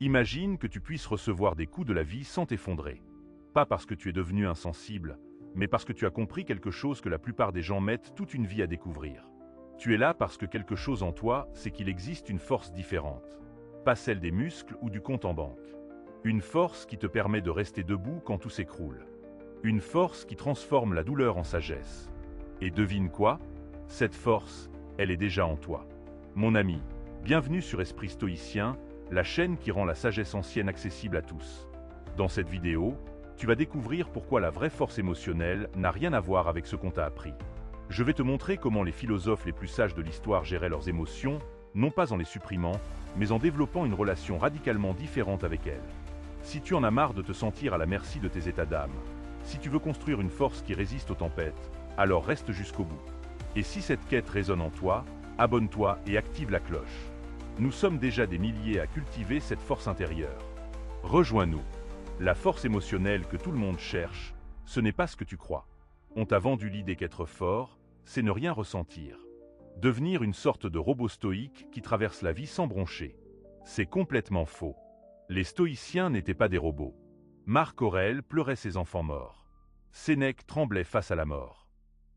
Imagine que tu puisses recevoir des coups de la vie sans t'effondrer. Pas parce que tu es devenu insensible, mais parce que tu as compris quelque chose que la plupart des gens mettent toute une vie à découvrir. Tu es là parce que quelque chose en toi, c'est qu'il existe une force différente. Pas celle des muscles ou du compte en banque. Une force qui te permet de rester debout quand tout s'écroule. Une force qui transforme la douleur en sagesse. Et devine quoi? Cette force, elle est déjà en toi. Mon ami, bienvenue sur Esprit Stoïcien, la chaîne qui rend la sagesse ancienne accessible à tous. Dans cette vidéo, tu vas découvrir pourquoi la vraie force émotionnelle n'a rien à voir avec ce qu'on t'a appris. Je vais te montrer comment les philosophes les plus sages de l'histoire géraient leurs émotions, non pas en les supprimant, mais en développant une relation radicalement différente avec elles. Si tu en as marre de te sentir à la merci de tes états d'âme, si tu veux construire une force qui résiste aux tempêtes, alors reste jusqu'au bout. Et si cette quête résonne en toi, abonne-toi et active la cloche. Nous sommes déjà des milliers à cultiver cette force intérieure. Rejoins-nous. La force émotionnelle que tout le monde cherche, ce n'est pas ce que tu crois. On t'a vendu l'idée qu'être fort, c'est ne rien ressentir. Devenir une sorte de robot stoïque qui traverse la vie sans broncher. C'est complètement faux. Les stoïciens n'étaient pas des robots. Marc Aurèle pleurait ses enfants morts. Sénèque tremblait face à la mort.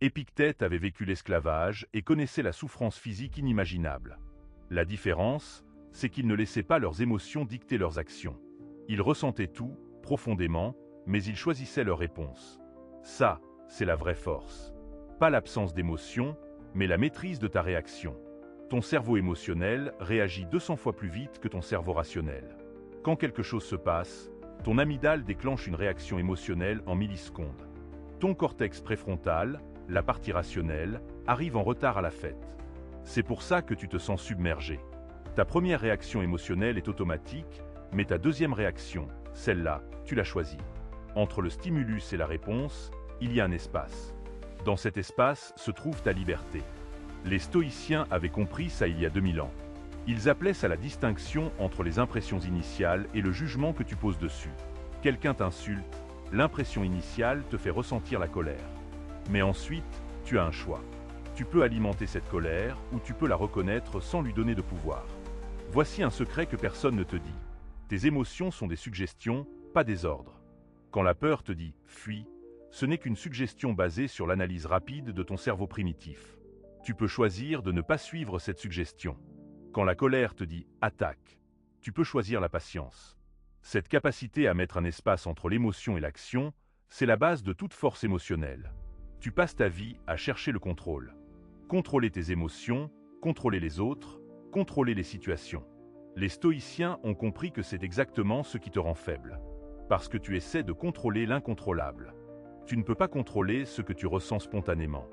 Épictète avait vécu l'esclavage et connaissait la souffrance physique inimaginable. La différence, c'est qu'ils ne laissaient pas leurs émotions dicter leurs actions. Ils ressentaient tout, profondément, mais ils choisissaient leur réponse. Ça, c'est la vraie force. Pas l'absence d'émotion, mais la maîtrise de ta réaction. Ton cerveau émotionnel réagit 200 fois plus vite que ton cerveau rationnel. Quand quelque chose se passe, ton amygdale déclenche une réaction émotionnelle en millisecondes. Ton cortex préfrontal, la partie rationnelle, arrive en retard à la fête. C'est pour ça que tu te sens submergé. Ta première réaction émotionnelle est automatique, mais ta deuxième réaction, celle-là, tu l'as choisie. Entre le stimulus et la réponse, il y a un espace. Dans cet espace se trouve ta liberté. Les stoïciens avaient compris ça il y a 2000 ans. Ils appelaient ça la distinction entre les impressions initiales et le jugement que tu poses dessus. Quelqu'un t'insulte, l'impression initiale te fait ressentir la colère. Mais ensuite, tu as un choix. Tu peux alimenter cette colère ou tu peux la reconnaître sans lui donner de pouvoir. Voici un secret que personne ne te dit. Tes émotions sont des suggestions, pas des ordres. Quand la peur te dit « fuis », ce n'est qu'une suggestion basée sur l'analyse rapide de ton cerveau primitif. Tu peux choisir de ne pas suivre cette suggestion. Quand la colère te dit « attaque », tu peux choisir la patience. Cette capacité à mettre un espace entre l'émotion et l'action, c'est la base de toute force émotionnelle. Tu passes ta vie à chercher le contrôle. Contrôler tes émotions, contrôler les autres, contrôler les situations. Les stoïciens ont compris que c'est exactement ce qui te rend faible. Parce que tu essaies de contrôler l'incontrôlable. Tu ne peux pas contrôler ce que tu ressens spontanément.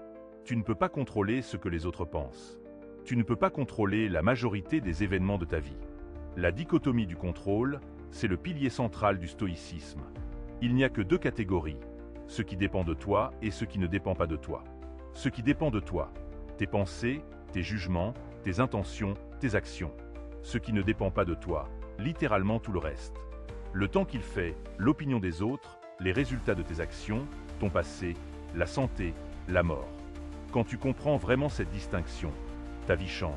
Tu ne peux pas contrôler ce que les autres pensent. Tu ne peux pas contrôler la majorité des événements de ta vie. La dichotomie du contrôle, c'est le pilier central du stoïcisme. Il n'y a que deux catégories, ce qui dépend de toi et ce qui ne dépend pas de toi. Ce qui dépend de toi, tes pensées, tes jugements, tes intentions, tes actions. Ce qui ne dépend pas de toi, littéralement tout le reste. Le temps qu'il fait, l'opinion des autres, les résultats de tes actions, ton passé, la santé, la mort. Quand tu comprends vraiment cette distinction, ta vie change.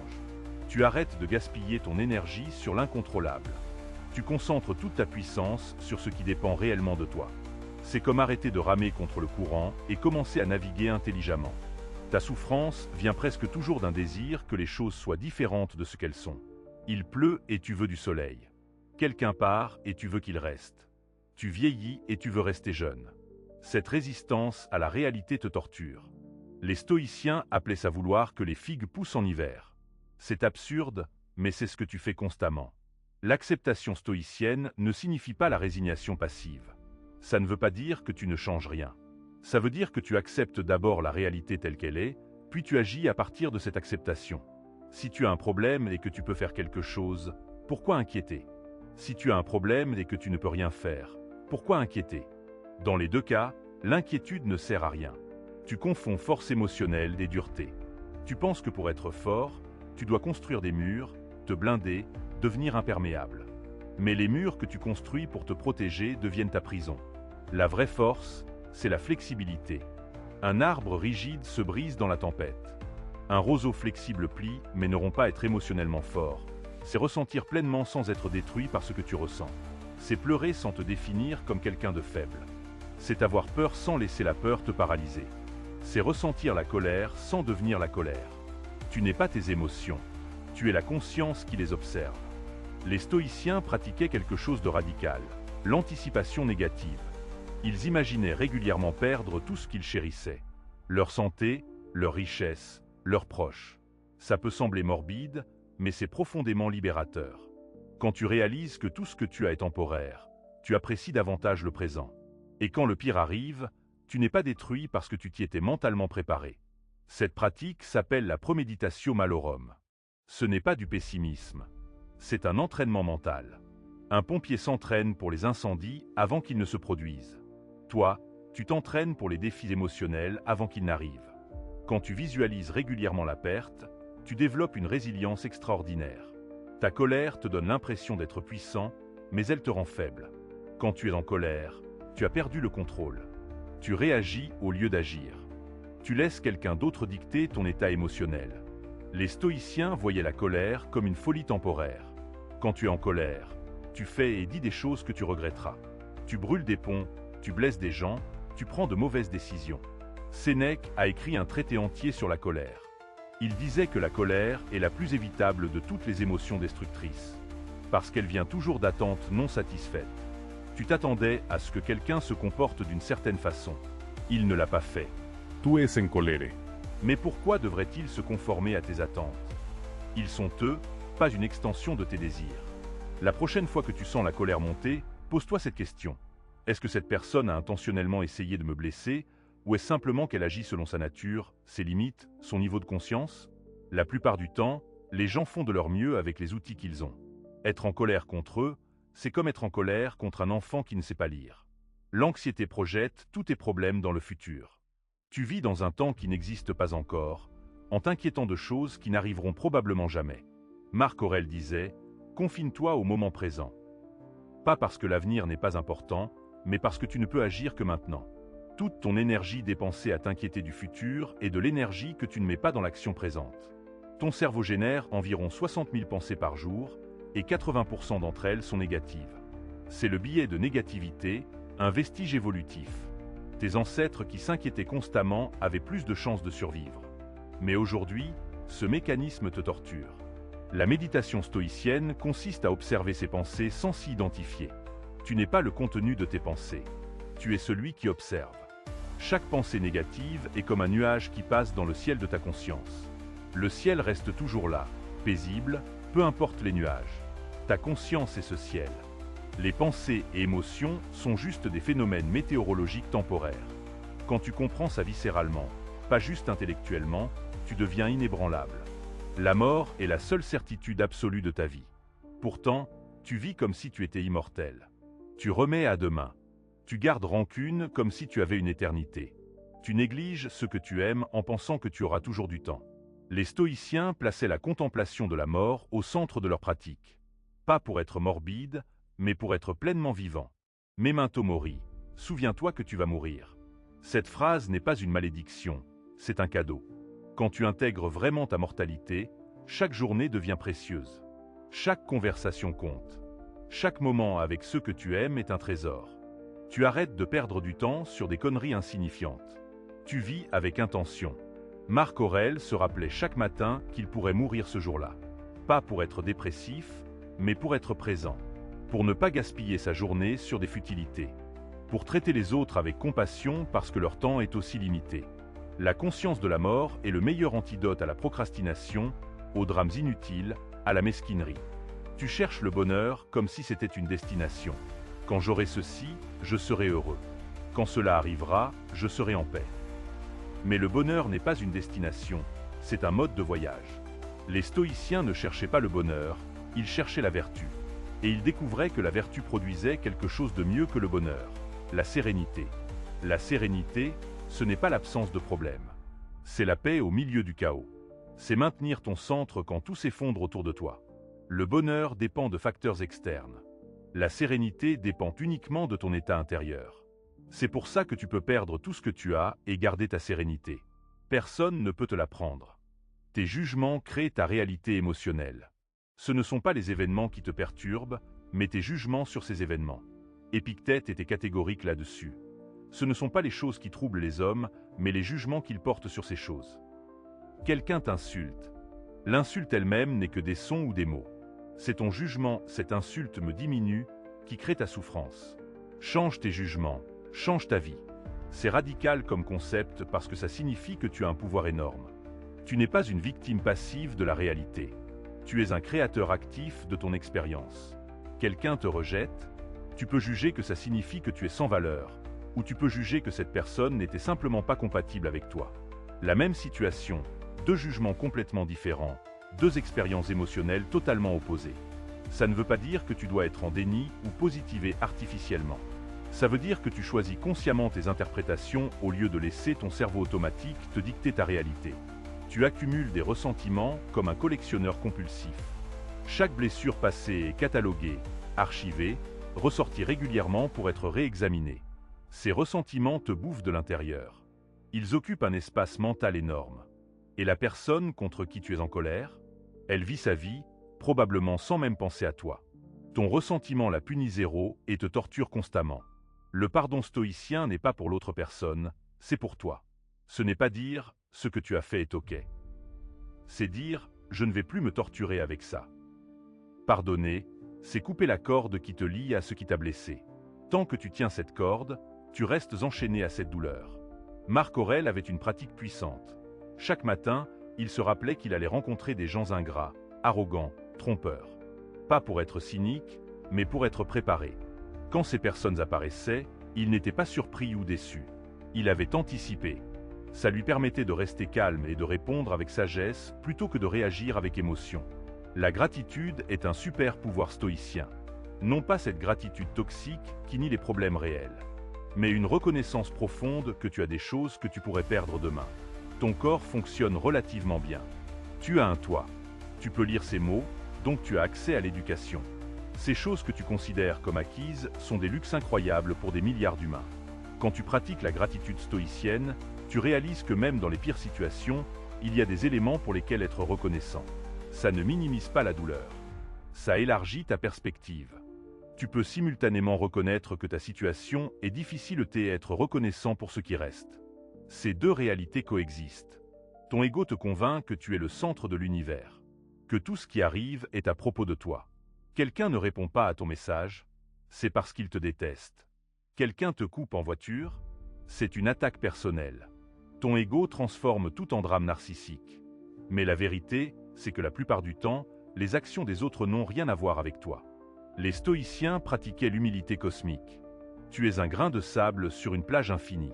Tu arrêtes de gaspiller ton énergie sur l'incontrôlable. Tu concentres toute ta puissance sur ce qui dépend réellement de toi. C'est comme arrêter de ramer contre le courant et commencer à naviguer intelligemment. Ta souffrance vient presque toujours d'un désir que les choses soient différentes de ce qu'elles sont. Il pleut et tu veux du soleil. Quelqu'un part et tu veux qu'il reste. Tu vieillis et tu veux rester jeune. Cette résistance à la réalité te torture. Les stoïciens appelaient ça vouloir que les figues poussent en hiver. C'est absurde, mais c'est ce que tu fais constamment. L'acceptation stoïcienne ne signifie pas la résignation passive. Ça ne veut pas dire que tu ne changes rien. Ça veut dire que tu acceptes d'abord la réalité telle qu'elle est, puis tu agis à partir de cette acceptation. Si tu as un problème et que tu peux faire quelque chose, pourquoi inquiéter? Si tu as un problème et que tu ne peux rien faire, pourquoi inquiéter? Dans les deux cas, l'inquiétude ne sert à rien. Tu confonds force émotionnelle et dureté. Tu penses que pour être fort, tu dois construire des murs, te blinder, devenir imperméable. Mais les murs que tu construis pour te protéger deviennent ta prison. La vraie force, c'est la flexibilité. Un arbre rigide se brise dans la tempête. Un roseau flexible plie, mais ne rompt pas être émotionnellement fort. C'est ressentir pleinement sans être détruit par ce que tu ressens. C'est pleurer sans te définir comme quelqu'un de faible. C'est avoir peur sans laisser la peur te paralyser. C'est ressentir la colère sans devenir la colère. Tu n'es pas tes émotions, tu es la conscience qui les observe. Les stoïciens pratiquaient quelque chose de radical, l'anticipation négative. Ils imaginaient régulièrement perdre tout ce qu'ils chérissaient. Leur santé, leur richesse, leurs proches. Ça peut sembler morbide, mais c'est profondément libérateur. Quand tu réalises que tout ce que tu as est temporaire, tu apprécies davantage le présent. Et quand le pire arrive, tu n'es pas détruit parce que tu t'y étais mentalement préparé. Cette pratique s'appelle la premeditatio malorum. Ce n'est pas du pessimisme. C'est un entraînement mental. Un pompier s'entraîne pour les incendies avant qu'ils ne se produisent. Toi, tu t'entraînes pour les défis émotionnels avant qu'ils n'arrivent. Quand tu visualises régulièrement la perte, tu développes une résilience extraordinaire. Ta colère te donne l'impression d'être puissant, mais elle te rend faible. Quand tu es en colère, tu as perdu le contrôle. Tu réagis au lieu d'agir. Tu laisses quelqu'un d'autre dicter ton état émotionnel. Les stoïciens voyaient la colère comme une folie temporaire. Quand tu es en colère, tu fais et dis des choses que tu regretteras. Tu brûles des ponts, tu blesses des gens, tu prends de mauvaises décisions. Sénèque a écrit un traité entier sur la colère. Il disait que la colère est la plus évitable de toutes les émotions destructrices, parce qu'elle vient toujours d'attentes non satisfaites. Tu t'attendais à ce que quelqu'un se comporte d'une certaine façon. Il ne l'a pas fait. Tu es en colère. Mais pourquoi devrait-il se conformer à tes attentes? Ils sont eux, pas une extension de tes désirs. La prochaine fois que tu sens la colère monter, pose-toi cette question. Est-ce que cette personne a intentionnellement essayé de me blesser, ou est-ce simplement qu'elle agit selon sa nature, ses limites, son niveau de conscience? La plupart du temps, les gens font de leur mieux avec les outils qu'ils ont. Être en colère contre eux, c'est comme être en colère contre un enfant qui ne sait pas lire. L'anxiété projette tous tes problèmes dans le futur. Tu vis dans un temps qui n'existe pas encore, en t'inquiétant de choses qui n'arriveront probablement jamais. Marc Aurèle disait « Confine-toi au moment présent ». Pas parce que l'avenir n'est pas important, mais parce que tu ne peux agir que maintenant. Toute ton énergie dépensée à t'inquiéter du futur est de l'énergie que tu ne mets pas dans l'action présente. Ton cerveau génère environ 60 000 pensées par jour, et 80% d'entre elles sont négatives. C'est le biais de négativité, un vestige évolutif. Tes ancêtres qui s'inquiétaient constamment avaient plus de chances de survivre. Mais aujourd'hui, ce mécanisme te torture. La méditation stoïcienne consiste à observer ses pensées sans s'y identifier. Tu n'es pas le contenu de tes pensées. Tu es celui qui observe. Chaque pensée négative est comme un nuage qui passe dans le ciel de ta conscience. Le ciel reste toujours là, paisible, peu importe les nuages. Ta conscience est ce ciel. Les pensées et émotions sont juste des phénomènes météorologiques temporaires. Quand tu comprends ça viscéralement, pas juste intellectuellement, tu deviens inébranlable. La mort est la seule certitude absolue de ta vie. Pourtant, tu vis comme si tu étais immortel. Tu remets à demain. Tu gardes rancune comme si tu avais une éternité. Tu négliges ce que tu aimes en pensant que tu auras toujours du temps. Les stoïciens plaçaient la contemplation de la mort au centre de leur pratique. Pas pour être morbide, mais pour être pleinement vivant. Memento mori, souviens-toi que tu vas mourir. Cette phrase n'est pas une malédiction, c'est un cadeau. Quand tu intègres vraiment ta mortalité, chaque journée devient précieuse. Chaque conversation compte. Chaque moment avec ceux que tu aimes est un trésor. Tu arrêtes de perdre du temps sur des conneries insignifiantes. Tu vis avec intention. Marc Aurèle se rappelait chaque matin qu'il pourrait mourir ce jour-là. Pas pour être dépressif, mais pour être présent. Pour ne pas gaspiller sa journée sur des futilités. Pour traiter les autres avec compassion parce que leur temps est aussi limité. La conscience de la mort est le meilleur antidote à la procrastination, aux drames inutiles, à la mesquinerie. Tu cherches le bonheur comme si c'était une destination. Quand j'aurai ceci, je serai heureux. Quand cela arrivera, je serai en paix. Mais le bonheur n'est pas une destination, c'est un mode de voyage. Les stoïciens ne cherchaient pas le bonheur, ils cherchaient la vertu. Et ils découvraient que la vertu produisait quelque chose de mieux que le bonheur, la sérénité. La sérénité, ce n'est pas l'absence de problème. C'est la paix au milieu du chaos. C'est maintenir ton centre quand tout s'effondre autour de toi. Le bonheur dépend de facteurs externes. La sérénité dépend uniquement de ton état intérieur. C'est pour ça que tu peux perdre tout ce que tu as et garder ta sérénité. Personne ne peut te la prendre. Tes jugements créent ta réalité émotionnelle. Ce ne sont pas les événements qui te perturbent, mais tes jugements sur ces événements. Épictète était catégorique là-dessus. Ce ne sont pas les choses qui troublent les hommes, mais les jugements qu'ils portent sur ces choses. Quelqu'un t'insulte. L'insulte elle-même n'est que des sons ou des mots. C'est ton jugement, cette insulte me diminue, qui crée ta souffrance. Change tes jugements, change ta vie. C'est radical comme concept parce que ça signifie que tu as un pouvoir énorme. Tu n'es pas une victime passive de la réalité. Tu es un créateur actif de ton expérience. Quelqu'un te rejette, tu peux juger que ça signifie que tu es sans valeur, ou tu peux juger que cette personne n'était simplement pas compatible avec toi. La même situation, deux jugements complètement différents, deux expériences émotionnelles totalement opposées. Ça ne veut pas dire que tu dois être en déni ou positiver artificiellement. Ça veut dire que tu choisis consciemment tes interprétations au lieu de laisser ton cerveau automatique te dicter ta réalité. Tu accumules des ressentiments comme un collectionneur compulsif. Chaque blessure passée est cataloguée, archivée, ressortie régulièrement pour être réexaminée. Ces ressentiments te bouffent de l'intérieur. Ils occupent un espace mental énorme. Et la personne contre qui tu es en colère, elle vit sa vie, probablement sans même penser à toi. Ton ressentiment la punit zéro et te torture constamment. Le pardon stoïcien n'est pas pour l'autre personne, c'est pour toi. Ce n'est pas dire « ce que tu as fait est ok ». C'est dire « je ne vais plus me torturer avec ça ». Pardonner, c'est couper la corde qui te lie à ce qui t'a blessé. Tant que tu tiens cette corde, tu restes enchaîné à cette douleur. Marc Aurèle avait une pratique puissante. Chaque matin, il se rappelait qu'il allait rencontrer des gens ingrats, arrogants, trompeurs. Pas pour être cynique, mais pour être préparé. Quand ces personnes apparaissaient, il n'était pas surpris ou déçu. Il avait anticipé. Ça lui permettait de rester calme et de répondre avec sagesse plutôt que de réagir avec émotion. La gratitude est un super pouvoir stoïcien. Non pas cette gratitude toxique qui nie les problèmes réels, mais une reconnaissance profonde que tu as des choses que tu pourrais perdre demain. Ton corps fonctionne relativement bien. Tu as un toit. Tu peux lire ces mots, donc tu as accès à l'éducation. Ces choses que tu considères comme acquises sont des luxes incroyables pour des milliards d'humains. Quand tu pratiques la gratitude stoïcienne, tu réalises que même dans les pires situations, il y a des éléments pour lesquels être reconnaissant. Ça ne minimise pas la douleur. Ça élargit ta perspective. Tu peux simultanément reconnaître que ta situation est difficile et être reconnaissant pour ce qui reste. Ces deux réalités coexistent. Ton ego te convainc que tu es le centre de l'univers, que tout ce qui arrive est à propos de toi. Quelqu'un ne répond pas à ton message, c'est parce qu'il te déteste. Quelqu'un te coupe en voiture, c'est une attaque personnelle. Ton ego transforme tout en drame narcissique. Mais la vérité, c'est que la plupart du temps, les actions des autres n'ont rien à voir avec toi. Les stoïciens pratiquaient l'humilité cosmique. Tu es un grain de sable sur une plage infinie.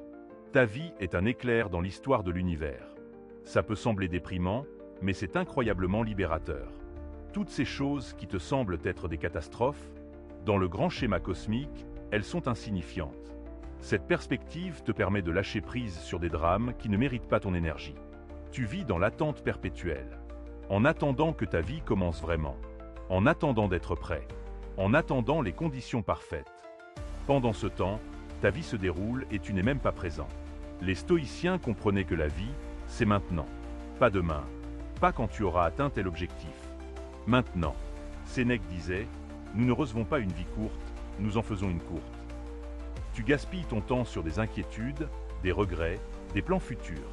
Ta vie est un éclair dans l'histoire de l'univers. Ça peut sembler déprimant, mais c'est incroyablement libérateur. Toutes ces choses qui te semblent être des catastrophes, dans le grand schéma cosmique, elles sont insignifiantes. Cette perspective te permet de lâcher prise sur des drames qui ne méritent pas ton énergie. Tu vis dans l'attente perpétuelle, en attendant que ta vie commence vraiment, en attendant d'être prêt, en attendant les conditions parfaites. Pendant ce temps, ta vie se déroule et tu n'es même pas présent. Les stoïciens comprenaient que la vie, c'est maintenant, pas demain, pas quand tu auras atteint tel objectif. Maintenant. Sénèque disait, nous ne recevons pas une vie courte, nous en faisons une courte. Tu gaspilles ton temps sur des inquiétudes, des regrets, des plans futurs.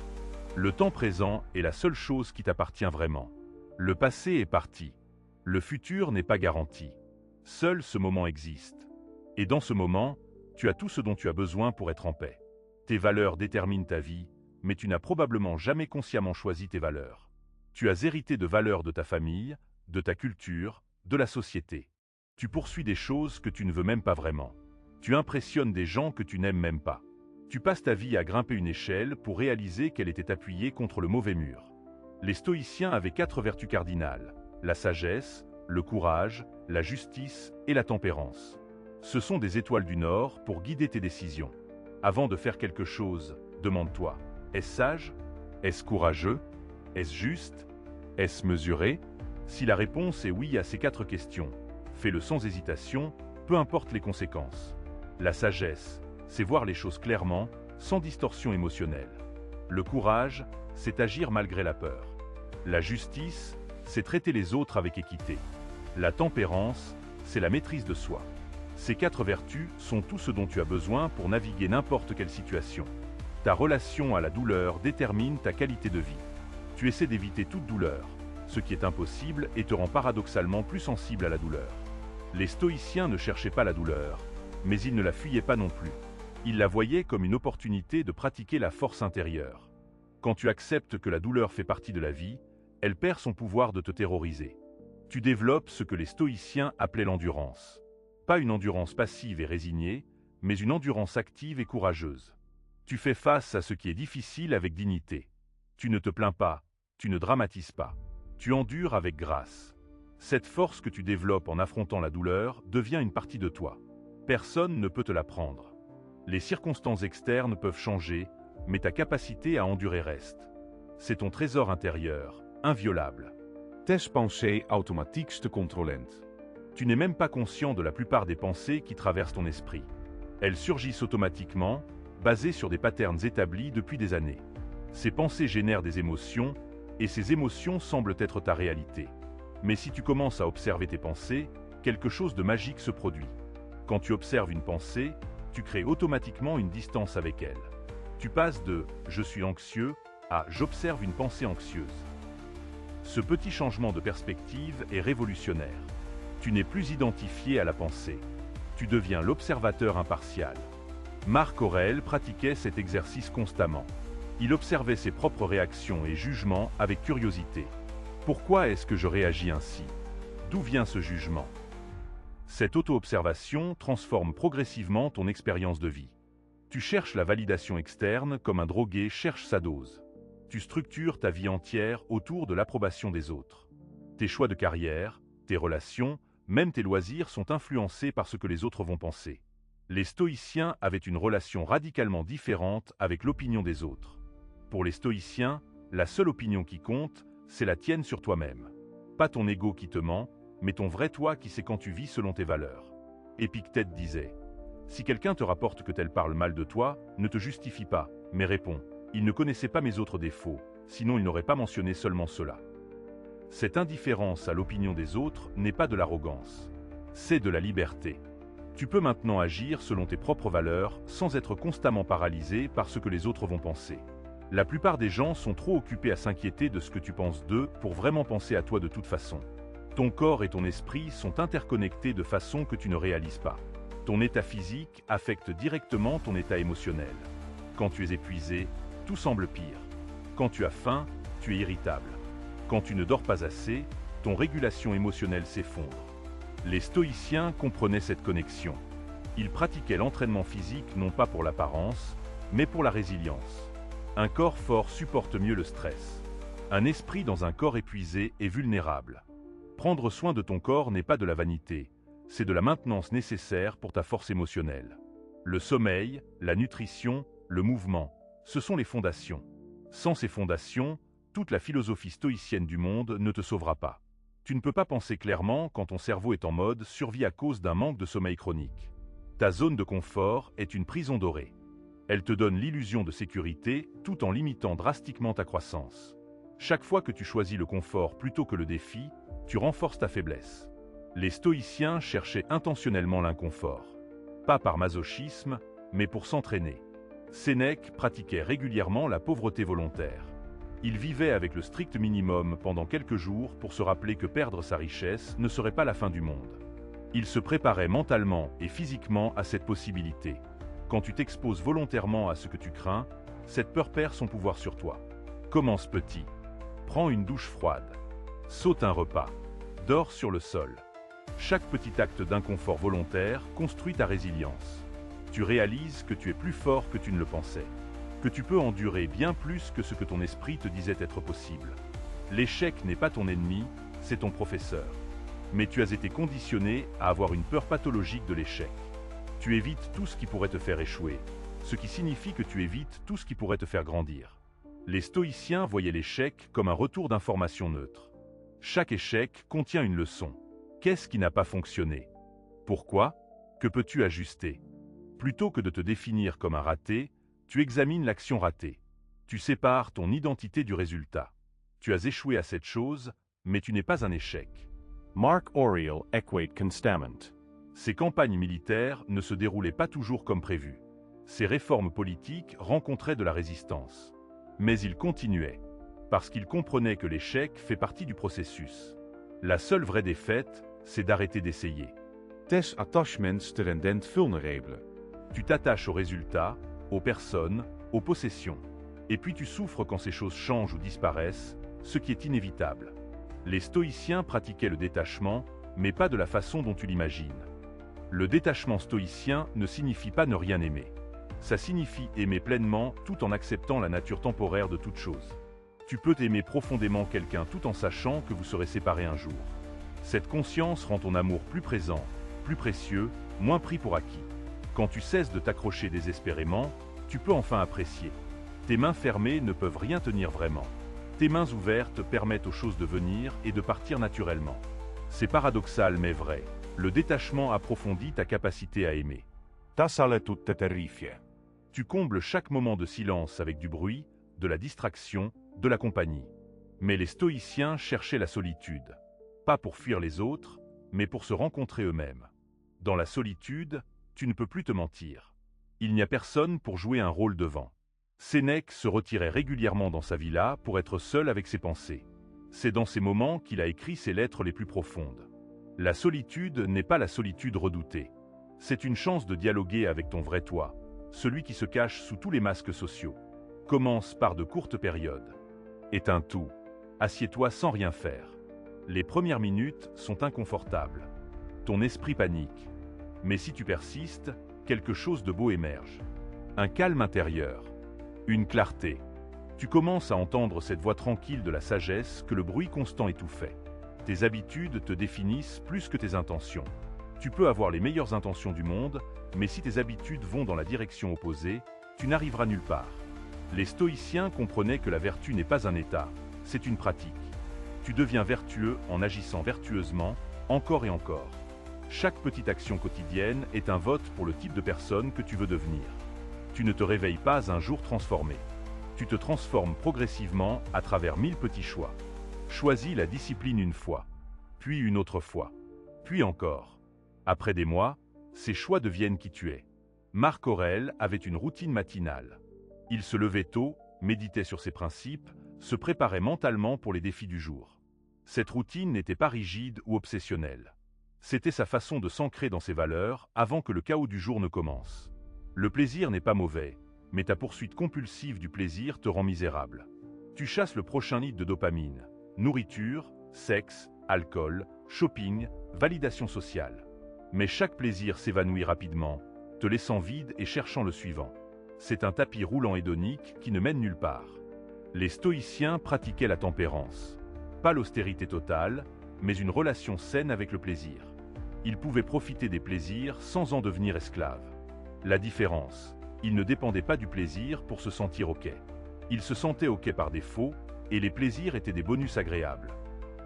Le temps présent est la seule chose qui t'appartient vraiment. Le passé est parti. Le futur n'est pas garanti. Seul ce moment existe. Et dans ce moment, tu as tout ce dont tu as besoin pour être en paix. Tes valeurs déterminent ta vie, mais tu n'as probablement jamais consciemment choisi tes valeurs. Tu as hérité de valeurs de ta famille, de ta culture, de la société. Tu poursuis des choses que tu ne veux même pas vraiment. Tu impressionnes des gens que tu n'aimes même pas. Tu passes ta vie à grimper une échelle pour réaliser qu'elle était appuyée contre le mauvais mur. Les stoïciens avaient 4 vertus cardinales, la sagesse, le courage, la justice et la tempérance. Ce sont des étoiles du Nord pour guider tes décisions. Avant de faire quelque chose, demande-toi, est-ce sage? Est-ce courageux? Est-ce juste? Est-ce mesuré? Si la réponse est oui à ces 4 questions, fais-le sans hésitation, peu importe les conséquences. La sagesse, c'est voir les choses clairement, sans distorsion émotionnelle. Le courage, c'est agir malgré la peur. La justice, c'est traiter les autres avec équité. La tempérance, c'est la maîtrise de soi. Ces 4 vertus sont tout ce dont tu as besoin pour naviguer n'importe quelle situation. Ta relation à la douleur détermine ta qualité de vie. Tu essaies d'éviter toute douleur, ce qui est impossible et te rend paradoxalement plus sensible à la douleur. Les stoïciens ne cherchaient pas la douleur, mais ils ne la fuyaient pas non plus. Ils la voyaient comme une opportunité de pratiquer la force intérieure. Quand tu acceptes que la douleur fait partie de la vie, elle perd son pouvoir de te terroriser. Tu développes ce que les stoïciens appelaient l'endurance. Pas une endurance passive et résignée, mais une endurance active et courageuse. Tu fais face à ce qui est difficile avec dignité. Tu ne te plains pas, tu ne dramatises pas. Tu endures avec grâce. Cette force que tu développes en affrontant la douleur devient une partie de toi. Personne ne peut te la prendre. Les circonstances externes peuvent changer, mais ta capacité à endurer reste. C'est ton trésor intérieur, inviolable. Tes pensées automatiekste controlent. Tu n'es même pas conscient de la plupart des pensées qui traversent ton esprit. Elles surgissent automatiquement, basées sur des patterns établis depuis des années. Ces pensées génèrent des émotions, et ces émotions semblent être ta réalité. Mais si tu commences à observer tes pensées, quelque chose de magique se produit. Quand tu observes une pensée, tu crées automatiquement une distance avec elle. Tu passes de « je suis anxieux » à « j'observe une pensée anxieuse ». Ce petit changement de perspective est révolutionnaire. Tu n'es plus identifié à la pensée. Tu deviens l'observateur impartial. Marc Aurèle pratiquait cet exercice constamment. Il observait ses propres réactions et jugements avec curiosité. Pourquoi est-ce que je réagis ainsi? D'où vient ce jugement? Cette auto-observation transforme progressivement ton expérience de vie. Tu cherches la validation externe comme un drogué cherche sa dose. Tu structures ta vie entière autour de l'approbation des autres. Tes choix de carrière, tes relations, même tes loisirs sont influencés par ce que les autres vont penser. Les stoïciens avaient une relation radicalement différente avec l'opinion des autres. Pour les stoïciens, la seule opinion qui compte, c'est la tienne sur toi-même. Pas ton ego qui te ment, mais ton vrai toi qui sait quand tu vis selon tes valeurs. Épictète disait « Si quelqu'un te rapporte que tel parle mal de toi, ne te justifie pas, mais réponds « Il ne connaissait pas mes autres défauts, sinon il n'aurait pas mentionné seulement cela. » Cette indifférence à l'opinion des autres n'est pas de l'arrogance, c'est de la liberté. Tu peux maintenant agir selon tes propres valeurs sans être constamment paralysé par ce que les autres vont penser. La plupart des gens sont trop occupés à s'inquiéter de ce que tu penses d'eux pour vraiment penser à toi de toute façon. Ton corps et ton esprit sont interconnectés de façon que tu ne réalises pas. Ton état physique affecte directement ton état émotionnel. Quand tu es épuisé, tout semble pire. Quand tu as faim, tu es irritable. Quand tu ne dors pas assez, ton régulation émotionnelle s'effondre. Les stoïciens comprenaient cette connexion. Ils pratiquaient l'entraînement physique non pas pour l'apparence, mais pour la résilience. Un corps fort supporte mieux le stress. Un esprit dans un corps épuisé est vulnérable. Prendre soin de ton corps n'est pas de la vanité, c'est de la maintenance nécessaire pour ta force émotionnelle. Le sommeil, la nutrition, le mouvement, ce sont les fondations. Sans ces fondations, toute la philosophie stoïcienne du monde ne te sauvera pas. Tu ne peux pas penser clairement quand ton cerveau est en mode survie à cause d'un manque de sommeil chronique. Ta zone de confort est une prison dorée. Elle te donne l'illusion de sécurité tout en limitant drastiquement ta croissance. Chaque fois que tu choisis le confort plutôt que le défi, tu renforces ta faiblesse. Les stoïciens cherchaient intentionnellement l'inconfort. Pas par masochisme, mais pour s'entraîner. Sénèque pratiquait régulièrement la pauvreté volontaire. Il vivait avec le strict minimum pendant quelques jours pour se rappeler que perdre sa richesse ne serait pas la fin du monde. Il se préparait mentalement et physiquement à cette possibilité. Quand tu t'exposes volontairement à ce que tu crains, cette peur perd son pouvoir sur toi. Commence petit. Prends une douche froide. Saute un repas. Dors sur le sol. Chaque petit acte d'inconfort volontaire construit ta résilience. Tu réalises que tu es plus fort que tu ne le pensais. Que tu peux endurer bien plus que ce que ton esprit te disait être possible. L'échec n'est pas ton ennemi, c'est ton professeur. Mais tu as été conditionné à avoir une peur pathologique de l'échec. Tu évites tout ce qui pourrait te faire échouer, ce qui signifie que tu évites tout ce qui pourrait te faire grandir. Les stoïciens voyaient l'échec comme un retour d'information neutre. Chaque échec contient une leçon. Qu'est-ce qui n'a pas fonctionné? Pourquoi? Que peux-tu ajuster? Plutôt que de te définir comme un raté, tu examines l'action ratée. Tu sépares ton identité du résultat. Tu as échoué à cette chose, mais tu n'es pas un échec. Mark Aurel equate constamment. Ses campagnes militaires ne se déroulaient pas toujours comme prévu. Ses réformes politiques rencontraient de la résistance. Mais il continuait, parce qu'il comprenait que l'échec fait partie du processus. La seule vraie défaite, c'est d'arrêter d'essayer. Tes attachments te rendent vulnerable. Tu t'attaches aux résultats, aux personnes, aux possessions. Et puis tu souffres quand ces choses changent ou disparaissent, ce qui est inévitable. Les stoïciens pratiquaient le détachement, mais pas de la façon dont tu l'imagines. Le détachement stoïcien ne signifie pas ne rien aimer. Ça signifie aimer pleinement tout en acceptant la nature temporaire de toute chose. Tu peux aimer profondément quelqu'un tout en sachant que vous serez séparés un jour. Cette conscience rend ton amour plus présent, plus précieux, moins pris pour acquis. Quand tu cesses de t'accrocher désespérément, tu peux enfin apprécier. Tes mains fermées ne peuvent rien tenir vraiment. Tes mains ouvertes permettent aux choses de venir et de partir naturellement. C'est paradoxal mais vrai. Le détachement approfondit ta capacité à aimer. Tas alle tutte terrifie. Tu combles chaque moment de silence avec du bruit, de la distraction, de la compagnie. Mais les stoïciens cherchaient la solitude. Pas pour fuir les autres, mais pour se rencontrer eux-mêmes. Dans la solitude, tu ne peux plus te mentir. Il n'y a personne pour jouer un rôle devant. Sénèque se retirait régulièrement dans sa villa pour être seul avec ses pensées. C'est dans ces moments qu'il a écrit ses lettres les plus profondes. La solitude n'est pas la solitude redoutée. C'est une chance de dialoguer avec ton vrai toi, celui qui se cache sous tous les masques sociaux. Commence par de courtes périodes. Éteins tout. Assieds-toi sans rien faire. Les premières minutes sont inconfortables. Ton esprit panique. Mais si tu persistes, quelque chose de beau émerge. Un calme intérieur. Une clarté. Tu commences à entendre cette voix tranquille de la sagesse que le bruit constant étouffait. Tes habitudes te définissent plus que tes intentions. Tu peux avoir les meilleures intentions du monde, mais si tes habitudes vont dans la direction opposée, tu n'arriveras nulle part. Les stoïciens comprenaient que la vertu n'est pas un état, c'est une pratique. Tu deviens vertueux en agissant vertueusement, encore et encore. Chaque petite action quotidienne est un vote pour le type de personne que tu veux devenir. Tu ne te réveilles pas un jour transformé. Tu te transformes progressivement à travers 1000 petits choix. Choisis la discipline une fois, puis une autre fois, puis encore. Après des mois, ces choix deviennent qui tu es. Marc Aurèle avait une routine matinale. Il se levait tôt, méditait sur ses principes, se préparait mentalement pour les défis du jour. Cette routine n'était pas rigide ou obsessionnelle. C'était sa façon de s'ancrer dans ses valeurs avant que le chaos du jour ne commence. Le plaisir n'est pas mauvais, mais ta poursuite compulsive du plaisir te rend misérable. Tu chasses le prochain nid de dopamine. Nourriture, sexe, alcool, shopping, validation sociale. Mais chaque plaisir s'évanouit rapidement, te laissant vide et cherchant le suivant. C'est un tapis roulant hédonique qui ne mène nulle part. Les stoïciens pratiquaient la tempérance. Pas l'austérité totale, mais une relation saine avec le plaisir. Ils pouvaient profiter des plaisirs sans en devenir esclaves. La différence, ils ne dépendaient pas du plaisir pour se sentir OK. Ils se sentaient OK par défaut, et les plaisirs étaient des bonus agréables.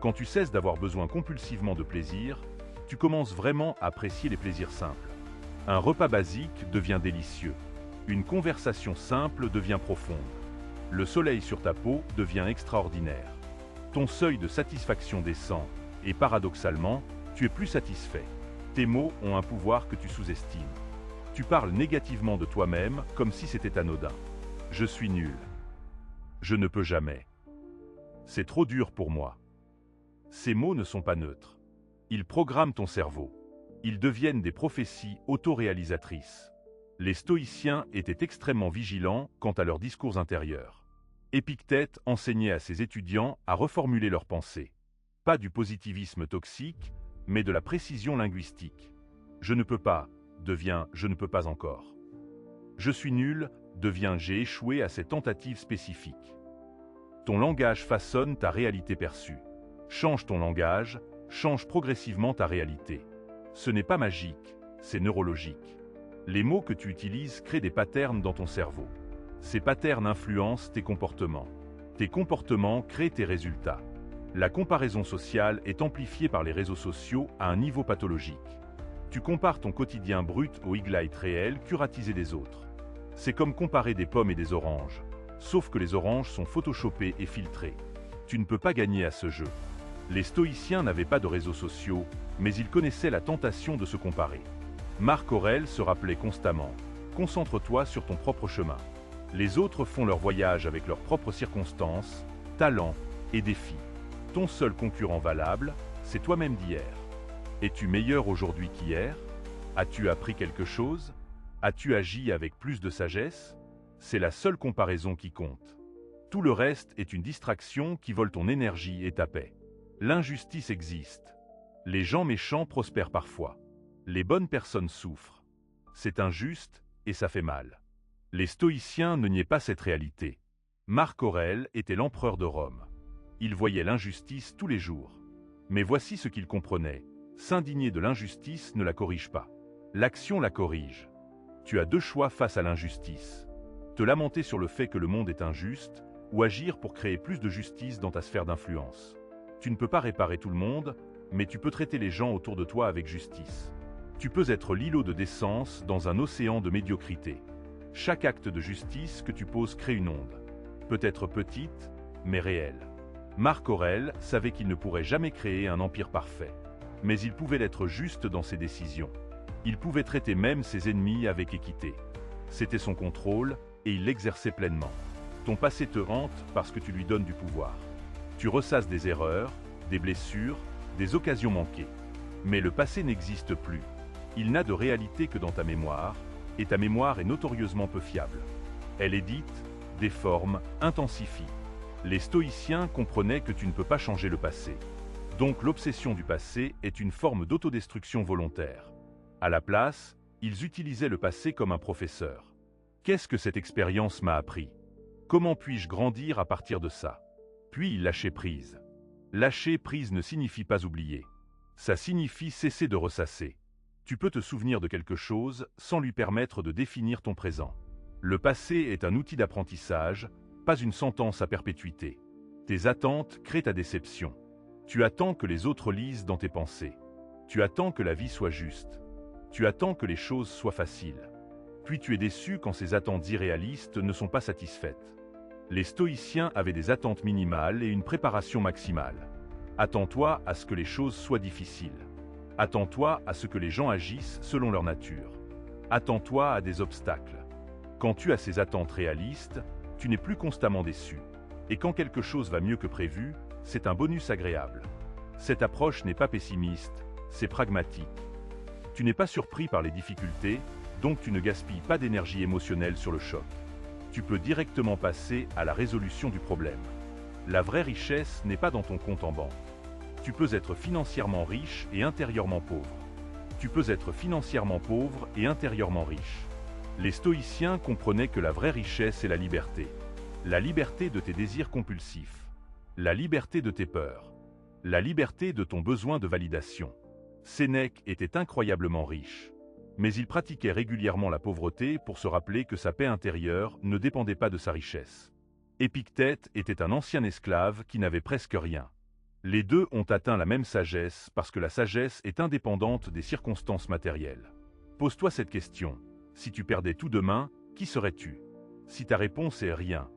Quand tu cesses d'avoir besoin compulsivement de plaisir, tu commences vraiment à apprécier les plaisirs simples. Un repas basique devient délicieux. Une conversation simple devient profonde. Le soleil sur ta peau devient extraordinaire. Ton seuil de satisfaction descend, et paradoxalement, tu es plus satisfait. Tes mots ont un pouvoir que tu sous-estimes. Tu parles négativement de toi-même comme si c'était anodin. Je suis nul. Je ne peux jamais. C'est trop dur pour moi. Ces mots ne sont pas neutres. Ils programment ton cerveau. Ils deviennent des prophéties autoréalisatrices. Les stoïciens étaient extrêmement vigilants quant à leurs discours intérieurs. Épictète enseignait à ses étudiants à reformuler leurs pensées. Pas du positivisme toxique, mais de la précision linguistique. Je ne peux pas devient je ne peux pas encore. Je suis nul devient j'ai échoué à cette tentative spécifique. Ton langage façonne ta réalité perçue. Change ton langage, change progressivement ta réalité. Ce n'est pas magique, c'est neurologique. Les mots que tu utilises créent des patterns dans ton cerveau. Ces patterns influencent tes comportements. Tes comportements créent tes résultats. La comparaison sociale est amplifiée par les réseaux sociaux à un niveau pathologique. Tu compares ton quotidien brut au highlight réel curatisé des autres. C'est comme comparer des pommes et des oranges. Sauf que les oranges sont photoshopées et filtrées. Tu ne peux pas gagner à ce jeu. Les stoïciens n'avaient pas de réseaux sociaux, mais ils connaissaient la tentation de se comparer. Marc Aurèle se rappelait constamment « Concentre-toi sur ton propre chemin. Les autres font leur voyage avec leurs propres circonstances, talents et défis. Ton seul concurrent valable, c'est toi-même d'hier. Es-tu meilleur aujourd'hui qu'hier? As-tu appris quelque chose? As-tu agi avec plus de sagesse? C'est la seule comparaison qui compte. Tout le reste est une distraction qui vole ton énergie et ta paix. L'injustice existe. Les gens méchants prospèrent parfois. Les bonnes personnes souffrent. C'est injuste et ça fait mal. Les stoïciens ne niaient pas cette réalité. Marc Aurèle était l'empereur de Rome. Il voyait l'injustice tous les jours. Mais voici ce qu'il comprenait. S'indigner de l'injustice ne la corrige pas. L'action la corrige. Tu as deux choix face à l'injustice. Te lamenter sur le fait que le monde est injuste, ou agir pour créer plus de justice dans ta sphère d'influence. Tu ne peux pas réparer tout le monde, mais tu peux traiter les gens autour de toi avec justice. Tu peux être l'îlot de décence dans un océan de médiocrité. Chaque acte de justice que tu poses crée une onde. Peut-être petite, mais réelle. Marc Aurèle savait qu'il ne pourrait jamais créer un empire parfait. Mais il pouvait l'être juste dans ses décisions. Il pouvait traiter même ses ennemis avec équité. C'était son contrôle, et il l'exerçait pleinement. Ton passé te hante parce que tu lui donnes du pouvoir. Tu ressasses des erreurs, des blessures, des occasions manquées. Mais le passé n'existe plus. Il n'a de réalité que dans ta mémoire, et ta mémoire est notorieusement peu fiable. Elle édite, déforme, intensifie. Les stoïciens comprenaient que tu ne peux pas changer le passé. Donc l'obsession du passé est une forme d'autodestruction volontaire. À la place, ils utilisaient le passé comme un professeur. Qu'est-ce que cette expérience m'a appris? Comment puis-je grandir à partir de ça? Puis il lâchait prise. Lâcher prise ne signifie pas oublier. Ça signifie cesser de ressasser. Tu peux te souvenir de quelque chose sans lui permettre de définir ton présent. Le passé est un outil d'apprentissage, pas une sentence à perpétuité. Tes attentes créent ta déception. Tu attends que les autres lisent dans tes pensées. Tu attends que la vie soit juste. Tu attends que les choses soient faciles. Puis tu es déçu quand ces attentes irréalistes ne sont pas satisfaites. Les stoïciens avaient des attentes minimales et une préparation maximale. Attends-toi à ce que les choses soient difficiles. Attends-toi à ce que les gens agissent selon leur nature. Attends-toi à des obstacles. Quand tu as ces attentes réalistes, tu n'es plus constamment déçu. Et quand quelque chose va mieux que prévu, c'est un bonus agréable. Cette approche n'est pas pessimiste, c'est pragmatique. Tu n'es pas surpris par les difficultés, donc tu ne gaspilles pas d'énergie émotionnelle sur le choc. Tu peux directement passer à la résolution du problème. La vraie richesse n'est pas dans ton compte en banque. Tu peux être financièrement riche et intérieurement pauvre. Tu peux être financièrement pauvre et intérieurement riche. Les stoïciens comprenaient que la vraie richesse est la liberté. La liberté de tes désirs compulsifs. La liberté de tes peurs. La liberté de ton besoin de validation. Sénèque était incroyablement riche. Mais il pratiquait régulièrement la pauvreté pour se rappeler que sa paix intérieure ne dépendait pas de sa richesse. Épictète était un ancien esclave qui n'avait presque rien. Les deux ont atteint la même sagesse parce que la sagesse est indépendante des circonstances matérielles. Pose-toi cette question. Si tu perdais tout demain, qui serais-tu? Si ta réponse est rien,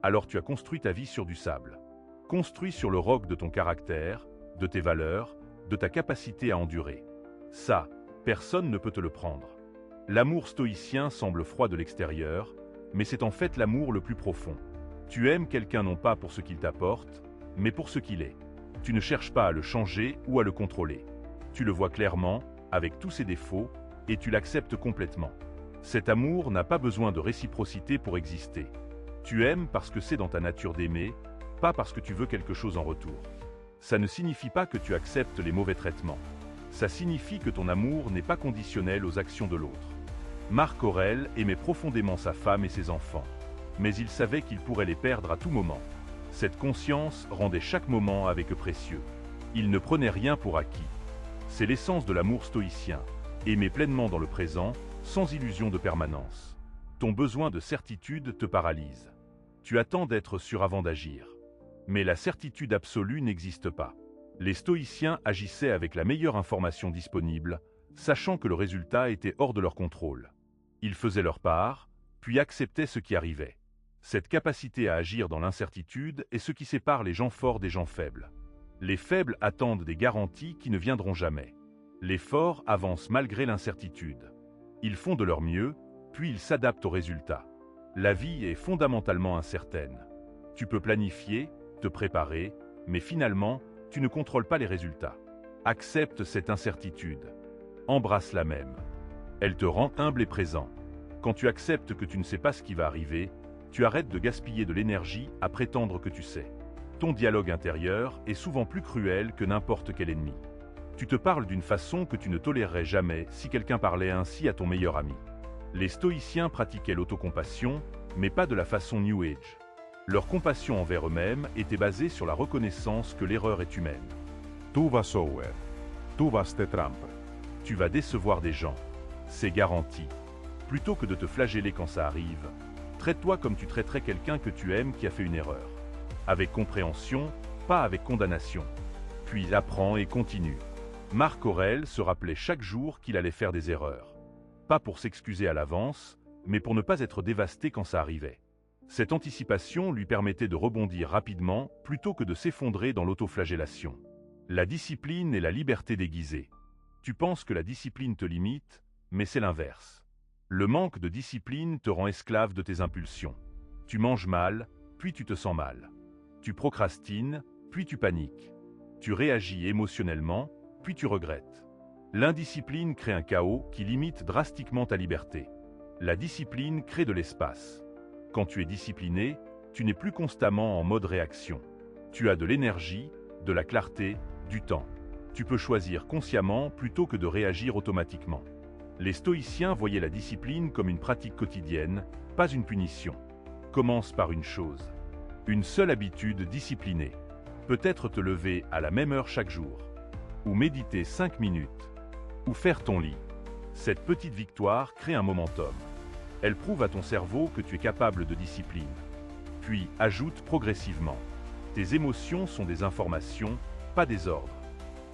alors tu as construit ta vie sur du sable. Construit sur le roc de ton caractère, de tes valeurs, de ta capacité à endurer. Ça, personne ne peut te le prendre. L'amour stoïcien semble froid de l'extérieur, mais c'est en fait l'amour le plus profond. Tu aimes quelqu'un non pas pour ce qu'il t'apporte, mais pour ce qu'il est. Tu ne cherches pas à le changer ou à le contrôler. Tu le vois clairement, avec tous ses défauts, et tu l'acceptes complètement. Cet amour n'a pas besoin de réciprocité pour exister. Tu aimes parce que c'est dans ta nature d'aimer, pas parce que tu veux quelque chose en retour. Ça ne signifie pas que tu acceptes les mauvais traitements. Ça signifie que ton amour n'est pas conditionnel aux actions de l'autre. Marc Aurèle aimait profondément sa femme et ses enfants, mais il savait qu'il pourrait les perdre à tout moment. Cette conscience rendait chaque moment avec eux précieux. Il ne prenait rien pour acquis. C'est l'essence de l'amour stoïcien, aimer pleinement dans le présent, sans illusion de permanence. Ton besoin de certitude te paralyse. Tu attends d'être sûr avant d'agir. Mais la certitude absolue n'existe pas. Les stoïciens agissaient avec la meilleure information disponible, sachant que le résultat était hors de leur contrôle. Ils faisaient leur part, puis acceptaient ce qui arrivait. Cette capacité à agir dans l'incertitude est ce qui sépare les gens forts des gens faibles. Les faibles attendent des garanties qui ne viendront jamais. Les forts avancent malgré l'incertitude. Ils font de leur mieux, puis ils s'adaptent aux résultats. La vie est fondamentalement incertaine. Tu peux planifier, te préparer, mais finalement, tu ne contrôles pas les résultats. Accepte cette incertitude. Embrasse-la même. Elle te rend humble et présent. Quand tu acceptes que tu ne sais pas ce qui va arriver, tu arrêtes de gaspiller de l'énergie à prétendre que tu sais. Ton dialogue intérieur est souvent plus cruel que n'importe quel ennemi. Tu te parles d'une façon que tu ne tolérerais jamais si quelqu'un parlait ainsi à ton meilleur ami. Les stoïciens pratiquaient l'autocompassion, mais pas de la façon New Age. Leur compassion envers eux-mêmes était basée sur la reconnaissance que l'erreur est humaine. Tu vas sauer. Tu vas te tromper. Tu vas décevoir des gens. C'est garanti. Plutôt que de te flageller quand ça arrive, traite-toi comme tu traiterais quelqu'un que tu aimes qui a fait une erreur. Avec compréhension, pas avec condamnation. Puis apprends et continue. Marc Aurèle se rappelait chaque jour qu'il allait faire des erreurs. Pas pour s'excuser à l'avance, mais pour ne pas être dévasté quand ça arrivait. Cette anticipation lui permettait de rebondir rapidement plutôt que de s'effondrer dans l'autoflagellation. La discipline et la liberté déguisée. Tu penses que la discipline te limite, mais c'est l'inverse. Le manque de discipline te rend esclave de tes impulsions. Tu manges mal, puis tu te sens mal. Tu procrastines, puis tu paniques. Tu réagis émotionnellement, puis tu regrettes. L'indiscipline crée un chaos qui limite drastiquement ta liberté. La discipline crée de l'espace. Quand tu es discipliné, tu n'es plus constamment en mode réaction. Tu as de l'énergie, de la clarté, du temps. Tu peux choisir consciemment plutôt que de réagir automatiquement. Les stoïciens voyaient la discipline comme une pratique quotidienne, pas une punition. Commence par une chose. Une seule habitude disciplinée. Peut-être te lever à la même heure chaque jour. Ou méditer 5 minutes. Ou faire ton lit. Cette petite victoire crée un momentum. Elle prouve à ton cerveau que tu es capable de discipline. Puis ajoute progressivement. Tes émotions sont des informations, pas des ordres.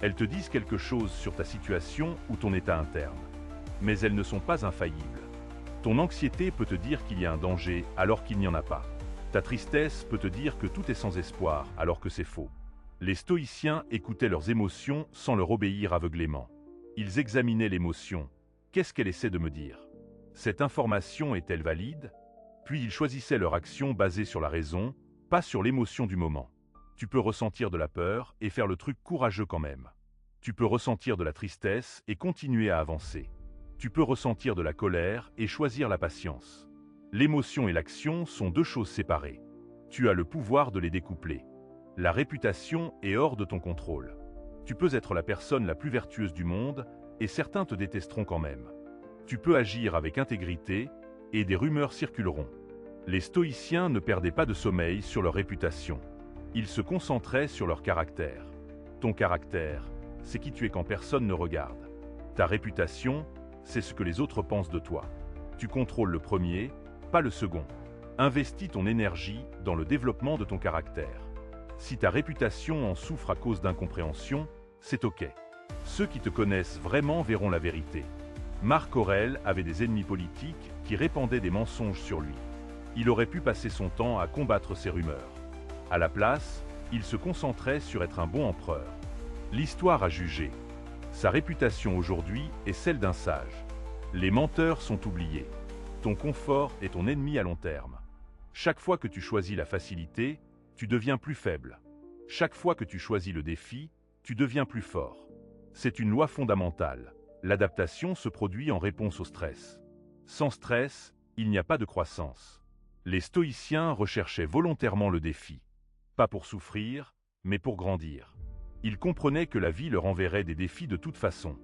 Elles te disent quelque chose sur ta situation ou ton état interne. Mais elles ne sont pas infaillibles. Ton anxiété peut te dire qu'il y a un danger alors qu'il n'y en a pas. Ta tristesse peut te dire que tout est sans espoir alors que c'est faux. Les stoïciens écoutaient leurs émotions sans leur obéir aveuglément. Ils examinaient l'émotion. Qu'est-ce qu'elle essaie de me dire? Cette information est-elle valide? Puis ils choisissaient leur action basée sur la raison, pas sur l'émotion du moment. Tu peux ressentir de la peur et faire le truc courageux quand même. Tu peux ressentir de la tristesse et continuer à avancer. Tu peux ressentir de la colère et choisir la patience. L'émotion et l'action sont deux choses séparées. Tu as le pouvoir de les découpler. La réputation est hors de ton contrôle. Tu peux être la personne la plus vertueuse du monde et certains te détesteront quand même. Tu peux agir avec intégrité et des rumeurs circuleront. Les stoïciens ne perdaient pas de sommeil sur leur réputation. Ils se concentraient sur leur caractère. Ton caractère, c'est qui tu es quand personne ne regarde. Ta réputation, c'est ce que les autres pensent de toi. Tu contrôles le premier, pas le second. Investis ton énergie dans le développement de ton caractère. Si ta réputation en souffre à cause d'incompréhension, c'est ok. Ceux qui te connaissent vraiment verront la vérité. Marc Aurèle avait des ennemis politiques qui répandaient des mensonges sur lui. Il aurait pu passer son temps à combattre ces rumeurs. À la place, il se concentrait sur être un bon empereur. L'histoire a jugé. Sa réputation aujourd'hui est celle d'un sage. Les menteurs sont oubliés. Ton confort est ton ennemi à long terme. Chaque fois que tu choisis la facilité, tu deviens plus faible. Chaque fois que tu choisis le défi, tu deviens plus fort. C'est une loi fondamentale. L'adaptation se produit en réponse au stress. Sans stress, il n'y a pas de croissance. Les stoïciens recherchaient volontairement le défi. Pas pour souffrir, mais pour grandir. Ils comprenaient que la vie leur enverrait des défis de toute façon.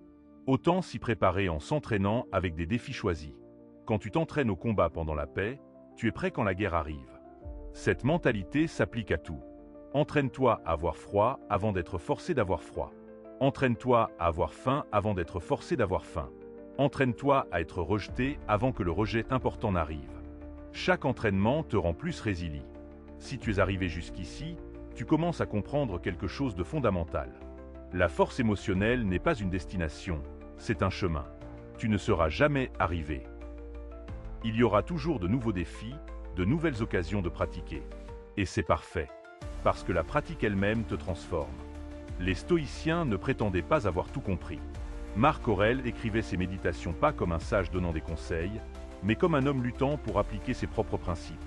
Autant s'y préparer en s'entraînant avec des défis choisis. Quand tu t'entraînes au combat pendant la paix, tu es prêt quand la guerre arrive. Cette mentalité s'applique à tout. Entraîne-toi à avoir froid avant d'être forcé d'avoir froid. Entraîne-toi à avoir faim avant d'être forcé d'avoir faim. Entraîne-toi à être rejeté avant que le rejet important n'arrive. Chaque entraînement te rend plus résilient. Si tu es arrivé jusqu'ici, tu commences à comprendre quelque chose de fondamental. La force émotionnelle n'est pas une destination, c'est un chemin. Tu ne seras jamais arrivé. Il y aura toujours de nouveaux défis, de nouvelles occasions de pratiquer. Et c'est parfait, parce que la pratique elle-même te transforme. Les stoïciens ne prétendaient pas avoir tout compris. Marc Aurèle écrivait ses méditations pas comme un sage donnant des conseils, mais comme un homme luttant pour appliquer ses propres principes.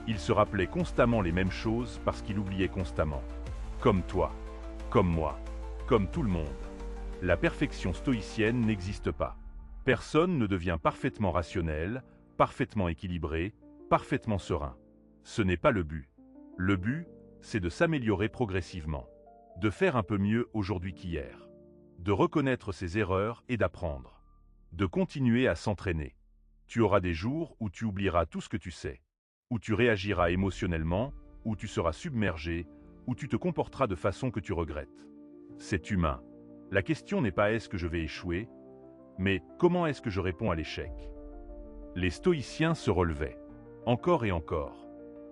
Il se rappelait constamment les mêmes choses parce qu'il oubliait constamment. Comme toi, comme moi, comme tout le monde. La perfection stoïcienne n'existe pas. Personne ne devient parfaitement rationnel, parfaitement équilibré, parfaitement serein. Ce n'est pas le but. Le but, c'est de s'améliorer progressivement, de faire un peu mieux aujourd'hui qu'hier, de reconnaître ses erreurs et d'apprendre, de continuer à s'entraîner. Tu auras des jours où tu oublieras tout ce que tu sais, où tu réagiras émotionnellement, où tu seras submergé, où tu te comporteras de façon que tu regrettes. C'est humain. La question n'est pas est-ce que je vais échouer, mais comment est-ce que je réponds à l'échec? Les stoïciens se relevaient, encore et encore.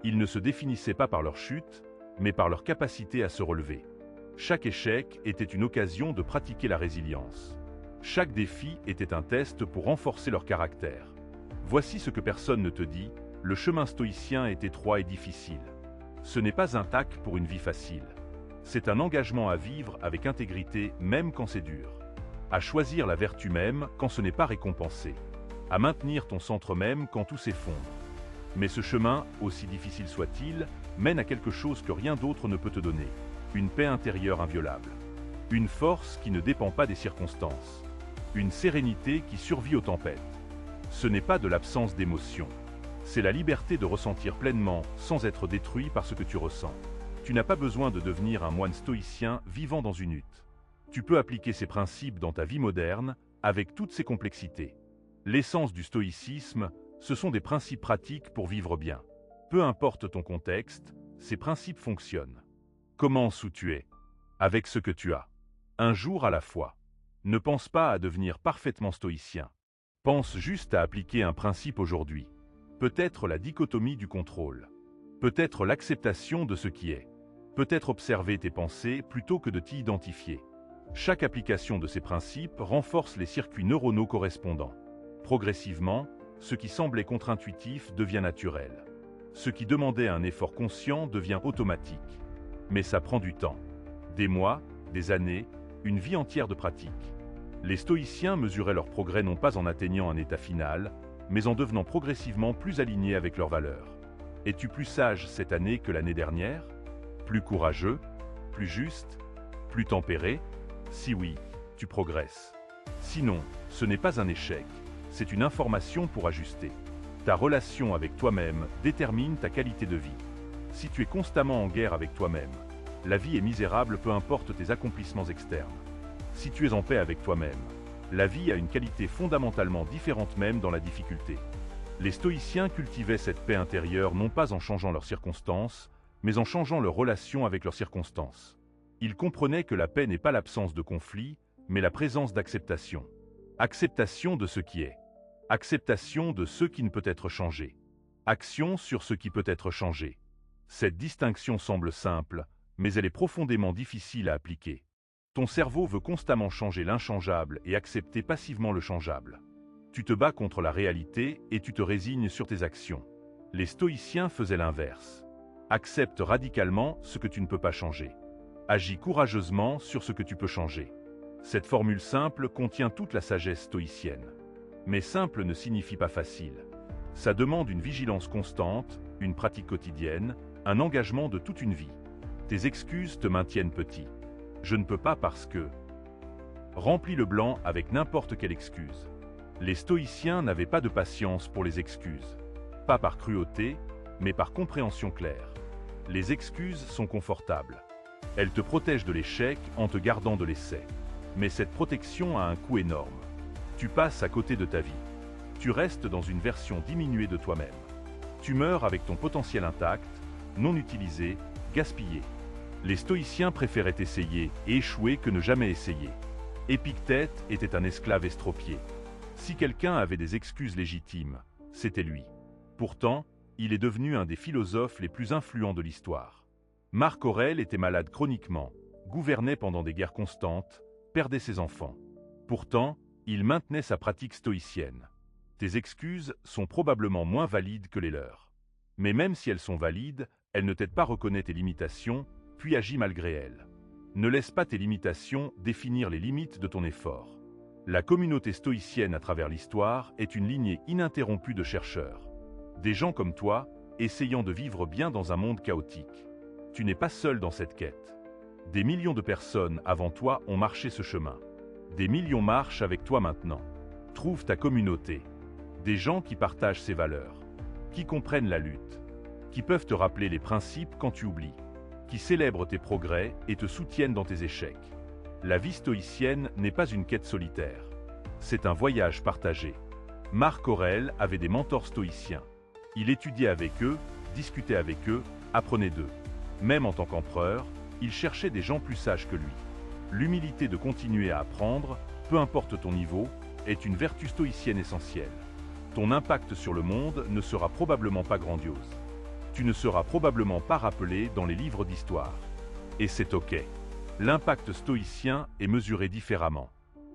Ils ne se définissaient pas par leur chute, mais par leur capacité à se relever. Chaque échec était une occasion de pratiquer la résilience. Chaque défi était un test pour renforcer leur caractère. Voici ce que personne ne te dit, le chemin stoïcien est étroit et difficile. Ce n'est pas un tac pour une vie facile. C'est un engagement à vivre avec intégrité même quand c'est dur. À choisir la vertu même quand ce n'est pas récompensé. À maintenir ton centre même quand tout s'effondre. Mais ce chemin, aussi difficile soit-il, mène à quelque chose que rien d'autre ne peut te donner. Une paix intérieure inviolable. Une force qui ne dépend pas des circonstances. Une sérénité qui survit aux tempêtes. Ce n'est pas de l'absence d'émotion. C'est la liberté de ressentir pleinement sans être détruit par ce que tu ressens. Tu n'as pas besoin de devenir un moine stoïcien vivant dans une hutte. Tu peux appliquer ces principes dans ta vie moderne, avec toutes ses complexités. L'essence du stoïcisme, ce sont des principes pratiques pour vivre bien. Peu importe ton contexte, ces principes fonctionnent. Commence où tu es, avec ce que tu as. Un jour à la fois. Ne pense pas à devenir parfaitement stoïcien. Pense juste à appliquer un principe aujourd'hui. Peut-être la dichotomie du contrôle. Peut-être l'acceptation de ce qui est. Peut-être observer tes pensées plutôt que de t'y identifier. Chaque application de ces principes renforce les circuits neuronaux correspondants. Progressivement, ce qui semblait contre-intuitif devient naturel. Ce qui demandait un effort conscient devient automatique. Mais ça prend du temps. Des mois, des années, une vie entière de pratique. Les stoïciens mesuraient leur progrès non pas en atteignant un état final, mais en devenant progressivement plus alignés avec leurs valeurs. Es-tu plus sage cette année que l'année dernière? Plus courageux? Plus juste? Plus tempéré? Si oui, tu progresses. Sinon, ce n'est pas un échec, c'est une information pour ajuster. Ta relation avec toi-même détermine ta qualité de vie. Si tu es constamment en guerre avec toi-même, la vie est misérable peu importe tes accomplissements externes. Si tu es en paix avec toi-même, la vie a une qualité fondamentalement différente même dans la difficulté. Les stoïciens cultivaient cette paix intérieure non pas en changeant leurs circonstances, mais en changeant leur relation avec leurs circonstances. Ils comprenaient que la paix n'est pas l'absence de conflit, mais la présence d'acceptation. Acceptation de ce qui est. Acceptation de ce qui ne peut être changé. Action sur ce qui peut être changé. Cette distinction semble simple, mais elle est profondément difficile à appliquer. Ton cerveau veut constamment changer l'inchangeable et accepter passivement le changeable. Tu te bats contre la réalité et tu te résignes sur tes actions. Les stoïciens faisaient l'inverse. Accepte radicalement ce que tu ne peux pas changer. Agis courageusement sur ce que tu peux changer. Cette formule simple contient toute la sagesse stoïcienne. Mais simple ne signifie pas facile. Ça demande une vigilance constante, une pratique quotidienne, un engagement de toute une vie. Tes excuses te maintiennent petit. Je ne peux pas parce que... Remplis le blanc avec n'importe quelle excuse. Les stoïciens n'avaient pas de patience pour les excuses. Pas par cruauté, mais par compréhension claire. Les excuses sont confortables. Elles te protègent de l'échec en te gardant de l'essai. Mais cette protection a un coût énorme. Tu passes à côté de ta vie. Tu restes dans une version diminuée de toi-même. Tu meurs avec ton potentiel intact, non utilisé, gaspillé. Les stoïciens préféraient essayer et échouer que ne jamais essayer. Épictète était un esclave estropié. Si quelqu'un avait des excuses légitimes, c'était lui. Pourtant, il est devenu un des philosophes les plus influents de l'histoire. Marc Aurèle était malade chroniquement, gouvernait pendant des guerres constantes, perdait ses enfants. Pourtant, il maintenait sa pratique stoïcienne. Tes excuses sont probablement moins valides que les leurs. Mais même si elles sont valides, elles ne t'aident pas à reconnaître tes limitations, puis agis malgré elles. Ne laisse pas tes limitations définir les limites de ton effort. La communauté stoïcienne à travers l'histoire est une lignée ininterrompue de chercheurs. Des gens comme toi, essayant de vivre bien dans un monde chaotique. Tu n'es pas seul dans cette quête. Des millions de personnes avant toi ont marché ce chemin. Des millions marchent avec toi maintenant. Trouve ta communauté. Des gens qui partagent ces valeurs, qui comprennent la lutte, qui peuvent te rappeler les principes quand tu oublies, qui célèbrent tes progrès et te soutiennent dans tes échecs. La vie stoïcienne n'est pas une quête solitaire. C'est un voyage partagé. Marc Aurèle avait des mentors stoïciens. Il étudiait avec eux, discutait avec eux, apprenait d'eux. Même en tant qu'empereur, il cherchait des gens plus sages que lui. L'humilité de continuer à apprendre, peu importe ton niveau, est une vertu stoïcienne essentielle. Ton impact sur le monde ne sera probablement pas grandiose. Tu ne seras probablement pas rappelé dans les livres d'histoire. Et c'est OK. L'impact stoïcien est mesuré différemment.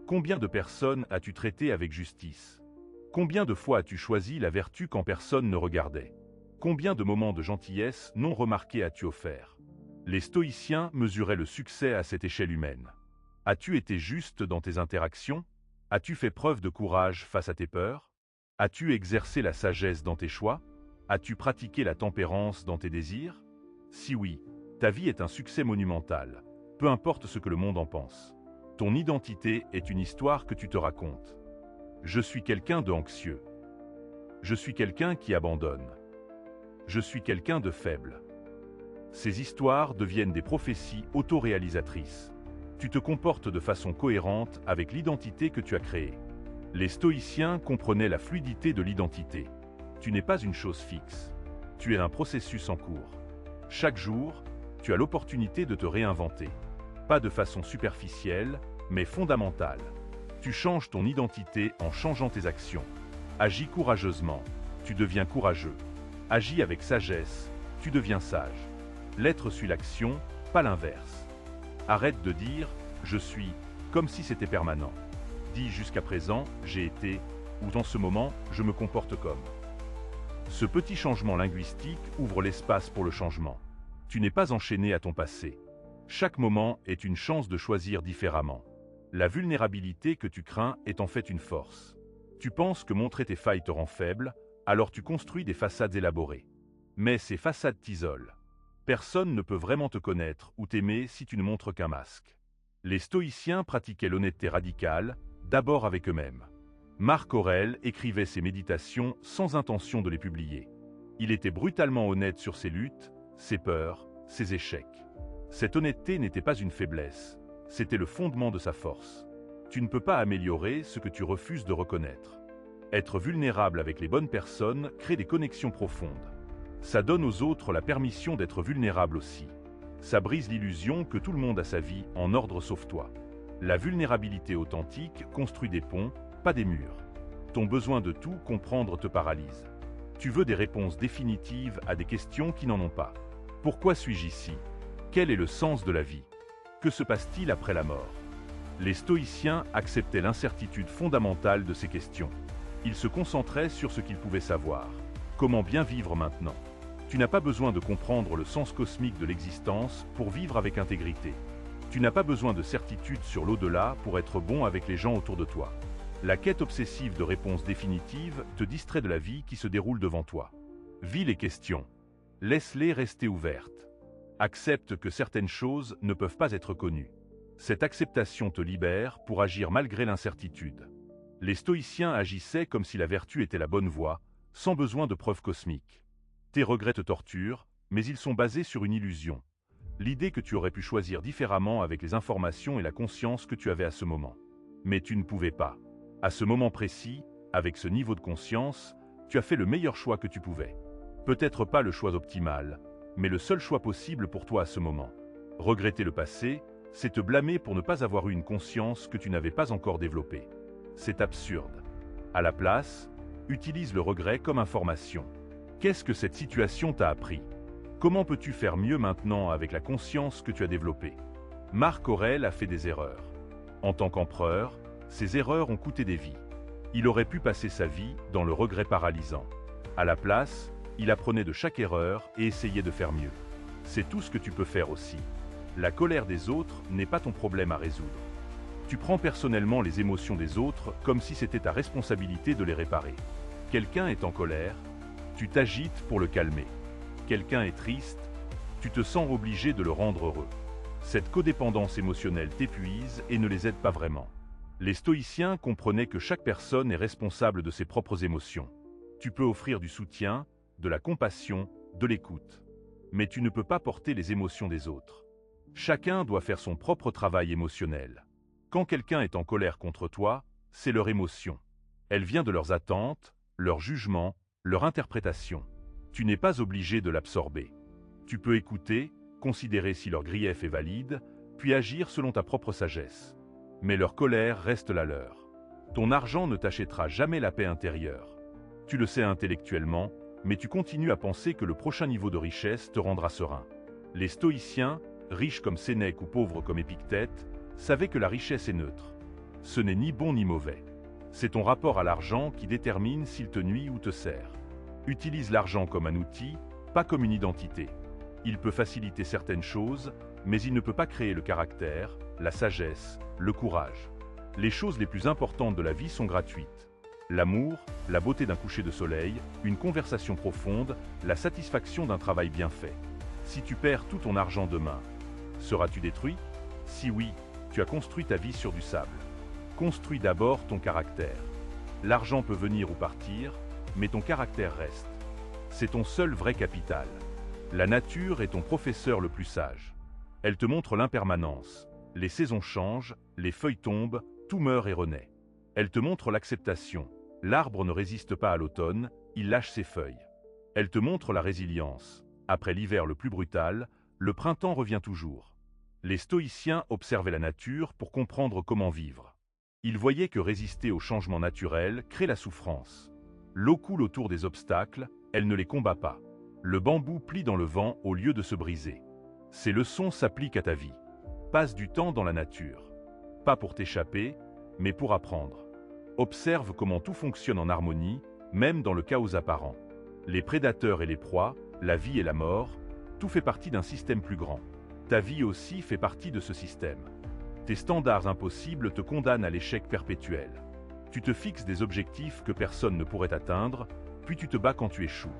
Combien de personnes as-tu traité avec justice? Combien de fois as-tu choisi la vertu quand personne ne regardait? Combien de moments de gentillesse non remarqués as-tu offert? Les stoïciens mesuraient le succès à cette échelle humaine. As-tu été juste dans tes interactions? As-tu fait preuve de courage face à tes peurs? As-tu exercé la sagesse dans tes choix? As-tu pratiqué la tempérance dans tes désirs? Si oui, ta vie est un succès monumental, peu importe ce que le monde en pense. Ton identité est une histoire que tu te racontes. Je suis quelqu'un de anxieux. Je suis quelqu'un qui abandonne. Je suis quelqu'un de faible. Ces histoires deviennent des prophéties autoréalisatrices. Tu te comportes de façon cohérente avec l'identité que tu as créée. Les stoïciens comprenaient la fluidité de l'identité. Tu n'es pas une chose fixe. Tu es un processus en cours. Chaque jour, tu as l'opportunité de te réinventer. Pas de façon superficielle, mais fondamentale. Tu changes ton identité en changeant tes actions. Agis courageusement, tu deviens courageux. Agis avec sagesse, tu deviens sage. L'être suit l'action, pas l'inverse. Arrête de dire « je suis » comme si c'était permanent. Dis jusqu'à présent « j'ai été » ou dans ce moment « je me comporte comme ». Ce petit changement linguistique ouvre l'espace pour le changement. Tu n'es pas enchaîné à ton passé. Chaque moment est une chance de choisir différemment. La vulnérabilité que tu crains est en fait une force. Tu penses que montrer tes failles te rend faible, alors tu construis des façades élaborées. Mais ces façades t'isolent. Personne ne peut vraiment te connaître ou t'aimer si tu ne montres qu'un masque. Les stoïciens pratiquaient l'honnêteté radicale, d'abord avec eux-mêmes. Marc Aurèle écrivait ses méditations sans intention de les publier. Il était brutalement honnête sur ses luttes, ses peurs, ses échecs. Cette honnêteté n'était pas une faiblesse, c'était le fondement de sa force. Tu ne peux pas améliorer ce que tu refuses de reconnaître. Être vulnérable avec les bonnes personnes crée des connexions profondes. Ça donne aux autres la permission d'être vulnérable aussi. Ça brise l'illusion que tout le monde a sa vie en ordre sauf toi. La vulnérabilité authentique construit des ponts, pas des murs. Ton besoin de tout comprendre te paralyse. Tu veux des réponses définitives à des questions qui n'en ont pas. Pourquoi suis-je ici? Quel est le sens de la vie? Que se passe-t-il après la mort? Les stoïciens acceptaient l'incertitude fondamentale de ces questions. Ils se concentraient sur ce qu'ils pouvaient savoir. Comment bien vivre maintenant? Tu n'as pas besoin de comprendre le sens cosmique de l'existence pour vivre avec intégrité. Tu n'as pas besoin de certitude sur l'au-delà pour être bon avec les gens autour de toi. La quête obsessive de réponses définitives te distrait de la vie qui se déroule devant toi. Vis les questions. Laisse-les rester ouvertes. Accepte que certaines choses ne peuvent pas être connues. Cette acceptation te libère pour agir malgré l'incertitude. Les stoïciens agissaient comme si la vertu était la bonne voie, sans besoin de preuves cosmiques. Tes regrets te torturent, mais ils sont basés sur une illusion. L'idée que tu aurais pu choisir différemment avec les informations et la conscience que tu avais à ce moment. Mais tu ne pouvais pas. À ce moment précis, avec ce niveau de conscience, tu as fait le meilleur choix que tu pouvais. Peut-être pas le choix optimal, mais le seul choix possible pour toi à ce moment. Regretter le passé, c'est te blâmer pour ne pas avoir eu une conscience que tu n'avais pas encore développée. C'est absurde. À la place, utilise le regret comme information. Qu'est-ce que cette situation t'a appris? Comment peux-tu faire mieux maintenant avec la conscience que tu as développée? Marc Aurèle a fait des erreurs. En tant qu'empereur, ces erreurs ont coûté des vies. Il aurait pu passer sa vie dans le regret paralysant. À la place, il apprenait de chaque erreur et essayait de faire mieux. C'est tout ce que tu peux faire aussi. La colère des autres n'est pas ton problème à résoudre. Tu prends personnellement les émotions des autres comme si c'était ta responsabilité de les réparer. Quelqu'un est en colère, tu t'agites pour le calmer. Quelqu'un est triste, tu te sens obligé de le rendre heureux. Cette codépendance émotionnelle t'épuise et ne les aide pas vraiment. Les stoïciens comprenaient que chaque personne est responsable de ses propres émotions. Tu peux offrir du soutien, de la compassion, de l'écoute. Mais tu ne peux pas porter les émotions des autres. Chacun doit faire son propre travail émotionnel. Quand quelqu'un est en colère contre toi, c'est leur émotion. Elle vient de leurs attentes, leurs jugements, leur interprétation. Tu n'es pas obligé de l'absorber. Tu peux écouter, considérer si leur grief est valide, puis agir selon ta propre sagesse. Mais leur colère reste la leur. Ton argent ne t'achètera jamais la paix intérieure. Tu le sais intellectuellement, mais tu continues à penser que le prochain niveau de richesse te rendra serein. Les stoïciens, riches comme Sénèque ou pauvres comme Épictète, savaient que la richesse est neutre. Ce n'est ni bon ni mauvais. C'est ton rapport à l'argent qui détermine s'il te nuit ou te sert. Utilise l'argent comme un outil, pas comme une identité. Il peut faciliter certaines choses, mais il ne peut pas créer le caractère, la sagesse, le courage. Les choses les plus importantes de la vie sont gratuites. L'amour, la beauté d'un coucher de soleil, une conversation profonde, la satisfaction d'un travail bien fait. Si tu perds tout ton argent demain, seras-tu détruit? Si oui, tu as construit ta vie sur du sable. Construis d'abord ton caractère. L'argent peut venir ou partir, mais ton caractère reste. C'est ton seul vrai capital. La nature est ton professeur le plus sage. Elle te montre l'impermanence. Les saisons changent, les feuilles tombent, tout meurt et renaît. Elle te montre l'acceptation. L'arbre ne résiste pas à l'automne, il lâche ses feuilles. Elle te montre la résilience. Après l'hiver le plus brutal, le printemps revient toujours. Les stoïciens observaient la nature pour comprendre comment vivre. Ils voyaient que résister aux changements naturels crée la souffrance. L'eau coule autour des obstacles, elle ne les combat pas. Le bambou plie dans le vent au lieu de se briser. Ces leçons s'appliquent à ta vie. Passe du temps dans la nature. Pas pour t'échapper, mais pour apprendre. Observe comment tout fonctionne en harmonie, même dans le chaos apparent. Les prédateurs et les proies, la vie et la mort, tout fait partie d'un système plus grand. Ta vie aussi fait partie de ce système. Tes standards impossibles te condamnent à l'échec perpétuel. Tu te fixes des objectifs que personne ne pourrait atteindre, puis tu te bats quand tu échoues.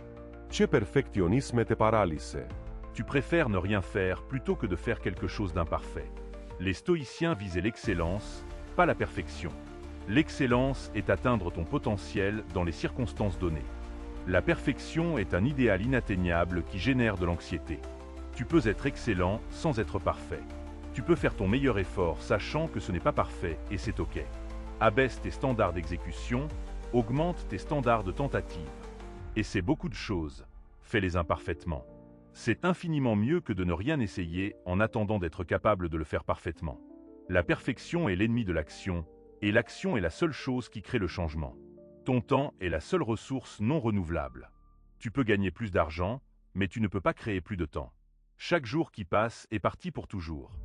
Ce perfectionisme te paralyse. Tu préfères ne rien faire plutôt que de faire quelque chose d'imparfait. Les stoïciens visaient l'excellence, pas la perfection. L'excellence est atteindre ton potentiel dans les circonstances données. La perfection est un idéal inatteignable qui génère de l'anxiété. Tu peux être excellent sans être parfait. Tu peux faire ton meilleur effort sachant que ce n'est pas parfait et c'est ok. Abaisse tes standards d'exécution, augmente tes standards de tentative. Et c'est beaucoup de choses, fais-les imparfaitement. C'est infiniment mieux que de ne rien essayer en attendant d'être capable de le faire parfaitement. La perfection est l'ennemi de l'action, et l'action est la seule chose qui crée le changement. Ton temps est la seule ressource non renouvelable. Tu peux gagner plus d'argent, mais tu ne peux pas créer plus de temps. Chaque jour qui passe est parti pour toujours.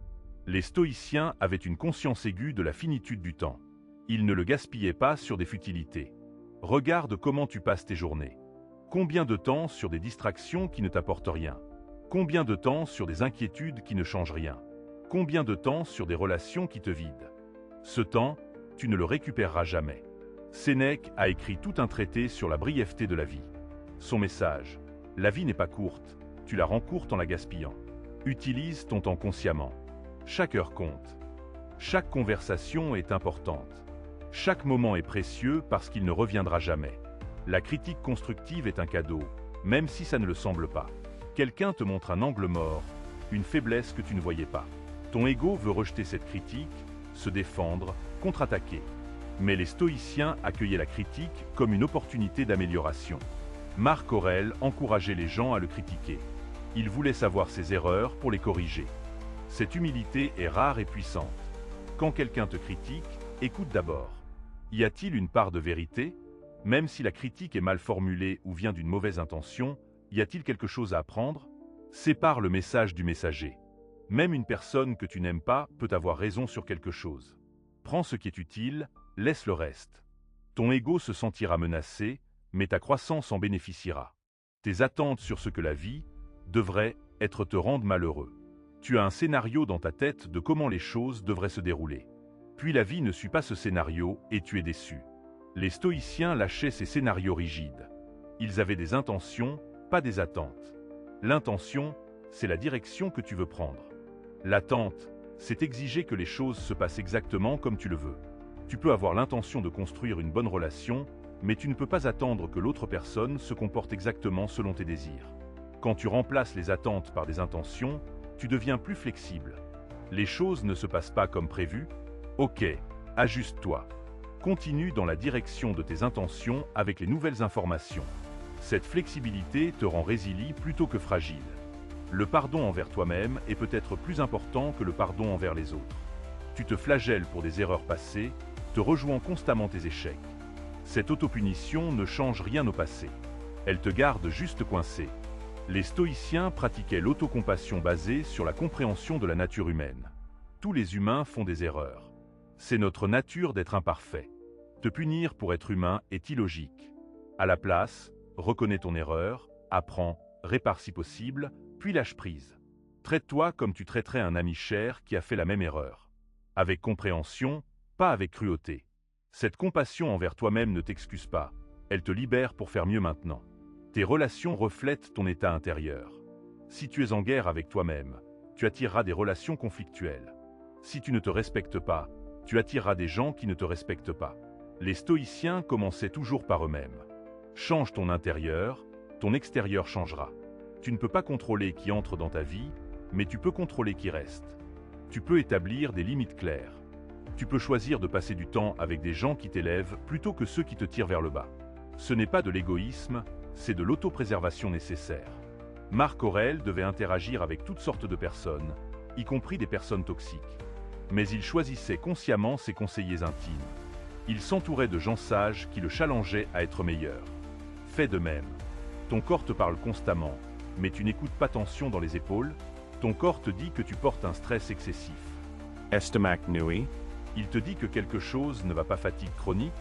Les stoïciens avaient une conscience aiguë de la finitude du temps. Ils ne le gaspillaient pas sur des futilités. Regarde comment tu passes tes journées. Combien de temps sur des distractions qui ne t'apportent rien? Combien de temps sur des inquiétudes qui ne changent rien? Combien de temps sur des relations qui te vident? Ce temps, tu ne le récupéreras jamais. Sénèque a écrit tout un traité sur la brièveté de la vie. Son message: la vie n'est pas courte, tu la rends courte en la gaspillant. Utilise ton temps consciemment. Chaque heure compte. Chaque conversation est importante. Chaque moment est précieux parce qu'il ne reviendra jamais. La critique constructive est un cadeau, même si ça ne le semble pas. Quelqu'un te montre un angle mort, une faiblesse que tu ne voyais pas. Ton ego veut rejeter cette critique, se défendre, contre-attaquer. Mais les stoïciens accueillaient la critique comme une opportunité d'amélioration. Marc Aurèle encourageait les gens à le critiquer. Il voulait savoir ses erreurs pour les corriger. Cette humilité est rare et puissante. Quand quelqu'un te critique, écoute d'abord. Y a-t-il une part de vérité? Même si la critique est mal formulée ou vient d'une mauvaise intention, y a-t-il quelque chose à apprendre? Sépare le message du messager. Même une personne que tu n'aimes pas peut avoir raison sur quelque chose. Prends ce qui est utile, laisse le reste. Ton ego se sentira menacé, mais ta croissance en bénéficiera. Tes attentes sur ce que la vie devrait être te rendent malheureux. Tu as un scénario dans ta tête de comment les choses devraient se dérouler. Puis la vie ne suit pas ce scénario et tu es déçu. Les stoïciens lâchaient ces scénarios rigides. Ils avaient des intentions, pas des attentes. L'intention, c'est la direction que tu veux prendre. L'attente, c'est exiger que les choses se passent exactement comme tu le veux. Tu peux avoir l'intention de construire une bonne relation, mais tu ne peux pas attendre que l'autre personne se comporte exactement selon tes désirs. Quand tu remplaces les attentes par des intentions, tu deviens plus flexible. Les choses ne se passent pas comme prévu. Ok, ajuste-toi. Continue dans la direction de tes intentions avec les nouvelles informations. Cette flexibilité te rend résilient plutôt que fragile. Le pardon envers toi-même est peut-être plus important que le pardon envers les autres. Tu te flagelles pour des erreurs passées, te rejouant constamment tes échecs. Cette autopunition ne change rien au passé. Elle te garde juste coincé. Les stoïciens pratiquaient l'autocompassion basée sur la compréhension de la nature humaine. Tous les humains font des erreurs. C'est notre nature d'être imparfait. Te punir pour être humain est illogique. À la place, reconnais ton erreur, apprends, répare si possible, puis lâche prise. Traite-toi comme tu traiterais un ami cher qui a fait la même erreur. Avec compréhension, pas avec cruauté. Cette compassion envers toi-même ne t'excuse pas, elle te libère pour faire mieux maintenant. Tes relations reflètent ton état intérieur. Si tu es en guerre avec toi-même, tu attireras des relations conflictuelles. Si tu ne te respectes pas, tu attireras des gens qui ne te respectent pas. Les stoïciens commençaient toujours par eux-mêmes. Change ton intérieur, ton extérieur changera. Tu ne peux pas contrôler qui entre dans ta vie, mais tu peux contrôler qui reste. Tu peux établir des limites claires. Tu peux choisir de passer du temps avec des gens qui t'élèvent plutôt que ceux qui te tirent vers le bas. Ce n'est pas de l'égoïsme, c'est de l'autopréservation nécessaire. Marc Aurèle devait interagir avec toutes sortes de personnes, y compris des personnes toxiques. Mais il choisissait consciemment ses conseillers intimes. Il s'entourait de gens sages qui le challengeaient à être meilleur. Fais de même. Ton corps te parle constamment, mais tu n'écoutes pas tension dans les épaules. Ton corps te dit que tu portes un stress excessif. Estomac nui. Il te dit que quelque chose ne va pas, fatigue chronique.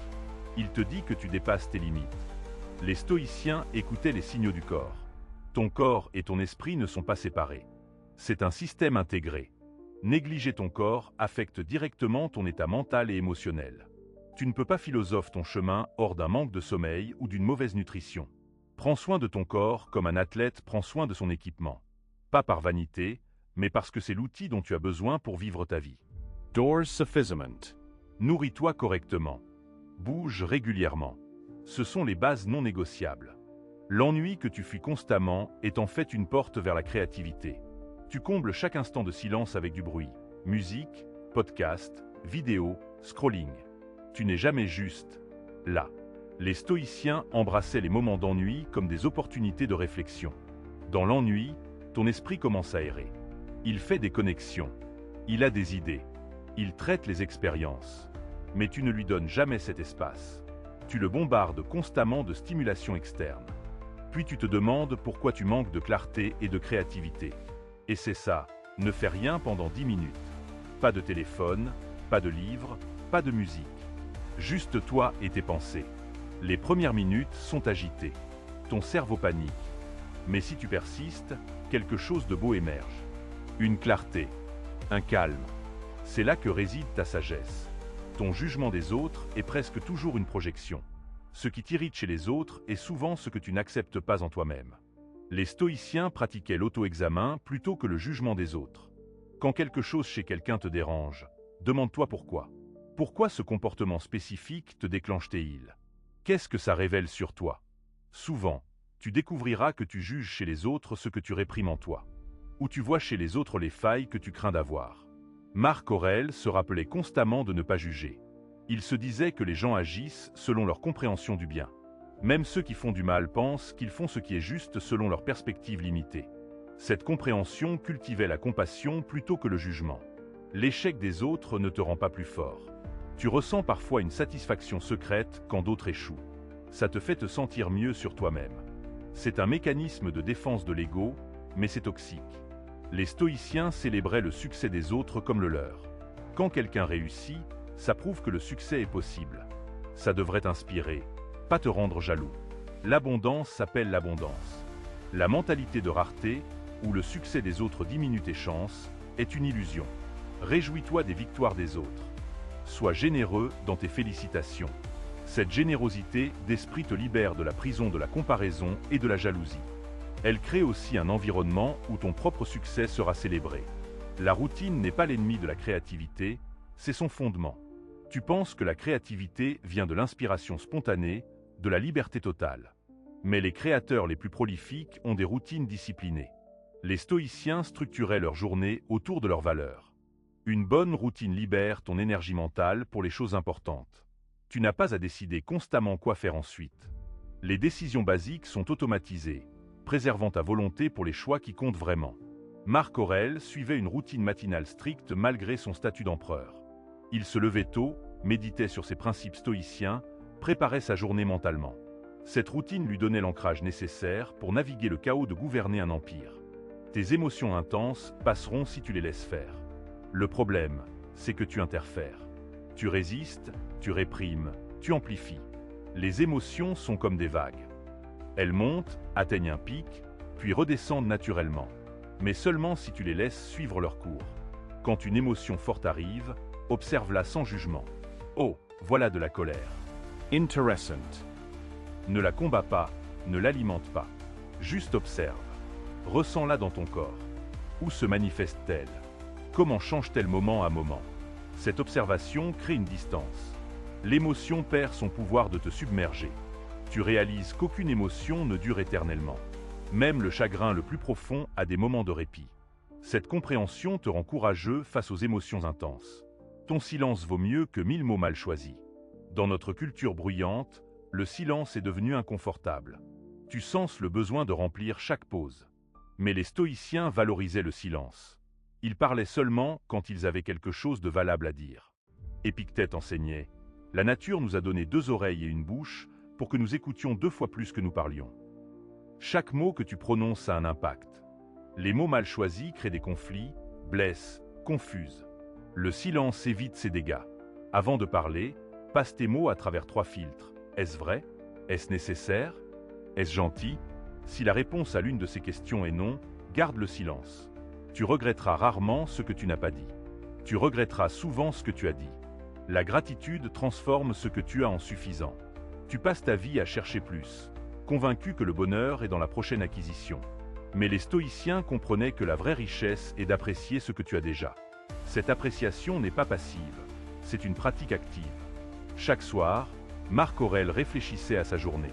Il te dit que tu dépasses tes limites. Les stoïciens écoutaient les signaux du corps. Ton corps et ton esprit ne sont pas séparés. C'est un système intégré. Négliger ton corps affecte directement ton état mental et émotionnel. Tu ne peux pas philosopher ton chemin hors d'un manque de sommeil ou d'une mauvaise nutrition. Prends soin de ton corps comme un athlète prend soin de son équipement. Pas par vanité, mais parce que c'est l'outil dont tu as besoin pour vivre ta vie. Doors sufficient. Nourris-toi correctement. Bouge régulièrement. Ce sont les bases non négociables. L'ennui que tu fuis constamment est en fait une porte vers la créativité. Tu combles chaque instant de silence avec du bruit, musique, podcast, vidéo, scrolling. Tu n'es jamais juste là. Les stoïciens embrassaient les moments d'ennui comme des opportunités de réflexion. Dans l'ennui, ton esprit commence à errer. Il fait des connexions. Il a des idées. Il traite les expériences. Mais tu ne lui donnes jamais cet espace. Tu le bombardes constamment de stimulation externe. Puis tu te demandes pourquoi tu manques de clarté et de créativité. Et c'est ça, ne fais rien pendant 10 minutes. Pas de téléphone, pas de livre, pas de musique. Juste toi et tes pensées. Les premières minutes sont agitées. Ton cerveau panique. Mais si tu persistes, quelque chose de beau émerge. Une clarté, un calme. C'est là que réside ta sagesse. Ton jugement des autres est presque toujours une projection. Ce qui t'irrite chez les autres est souvent ce que tu n'acceptes pas en toi-même. Les stoïciens pratiquaient l'auto-examen plutôt que le jugement des autres. Quand quelque chose chez quelqu'un te dérange, demande-toi pourquoi. Pourquoi ce comportement spécifique te déclenche tes îles? Qu'est-ce que ça révèle sur toi? Souvent, tu découvriras que tu juges chez les autres ce que tu réprimes en toi. Ou tu vois chez les autres les failles que tu crains d'avoir. Marc Aurèle se rappelait constamment de ne pas juger. Il se disait que les gens agissent selon leur compréhension du bien. Même ceux qui font du mal pensent qu'ils font ce qui est juste selon leur perspective limitée. Cette compréhension cultivait la compassion plutôt que le jugement. L'échec des autres ne te rend pas plus fort. Tu ressens parfois une satisfaction secrète quand d'autres échouent. Ça te fait te sentir mieux sur toi-même. C'est un mécanisme de défense de l'ego, mais c'est toxique. Les stoïciens célébraient le succès des autres comme le leur. Quand quelqu'un réussit, ça prouve que le succès est possible. Ça devrait t'inspirer, pas te rendre jaloux. L'abondance s'appelle l'abondance. La mentalité de rareté, où le succès des autres diminue tes chances, est une illusion. Réjouis-toi des victoires des autres. Sois généreux dans tes félicitations. Cette générosité d'esprit te libère de la prison de la comparaison et de la jalousie. Elle crée aussi un environnement où ton propre succès sera célébré. La routine n'est pas l'ennemi de la créativité, c'est son fondement. Tu penses que la créativité vient de l'inspiration spontanée, de la liberté totale. Mais les créateurs les plus prolifiques ont des routines disciplinées. Les stoïciens structuraient leur journée autour de leurs valeurs. Une bonne routine libère ton énergie mentale pour les choses importantes. Tu n'as pas à décider constamment quoi faire ensuite. Les décisions basiques sont automatisées, préservant ta volonté pour les choix qui comptent vraiment. Marc Aurèle suivait une routine matinale stricte malgré son statut d'empereur. Il se levait tôt, méditait sur ses principes stoïciens, préparait sa journée mentalement. Cette routine lui donnait l'ancrage nécessaire pour naviguer le chaos de gouverner un empire. Tes émotions intenses passeront si tu les laisses faire. Le problème, c'est que tu interfères. Tu résistes, tu réprimes, tu amplifies. Les émotions sont comme des vagues. Elles montent, atteignent un pic, puis redescendent naturellement. Mais seulement si tu les laisses suivre leur cours. Quand une émotion forte arrive, observe-la sans jugement. Oh, voilà de la colère. Interessant. Ne la combats pas, ne l'alimente pas. Juste observe. Ressens-la dans ton corps. Où se manifeste-t-elle? Comment change-t-elle moment à moment? Cette observation crée une distance. L'émotion perd son pouvoir de te submerger. Tu réalises qu'aucune émotion ne dure éternellement. Même le chagrin le plus profond a des moments de répit. Cette compréhension te rend courageux face aux émotions intenses. Ton silence vaut mieux que 1000 mots mal choisis. Dans notre culture bruyante, le silence est devenu inconfortable. Tu sens le besoin de remplir chaque pause. Mais les stoïciens valorisaient le silence. Ils parlaient seulement quand ils avaient quelque chose de valable à dire. Épictète enseignait « La nature nous a donné 2 oreilles et une bouche pour que nous écoutions 2 fois plus que nous parlions. » Chaque mot que tu prononces a un impact. Les mots mal choisis créent des conflits, blessent, confusent. Le silence évite ces dégâts. Avant de parler, passe tes mots à travers 3 filtres. Est-ce vrai? Est-ce nécessaire? Est-ce gentil? Si la réponse à l'une de ces questions est non, garde le silence. Tu regretteras rarement ce que tu n'as pas dit. Tu regretteras souvent ce que tu as dit. La gratitude transforme ce que tu as en suffisant. Tu passes ta vie à chercher plus, convaincu que le bonheur est dans la prochaine acquisition. Mais les stoïciens comprenaient que la vraie richesse est d'apprécier ce que tu as déjà. Cette appréciation n'est pas passive, c'est une pratique active. Chaque soir, Marc Aurèle réfléchissait à sa journée.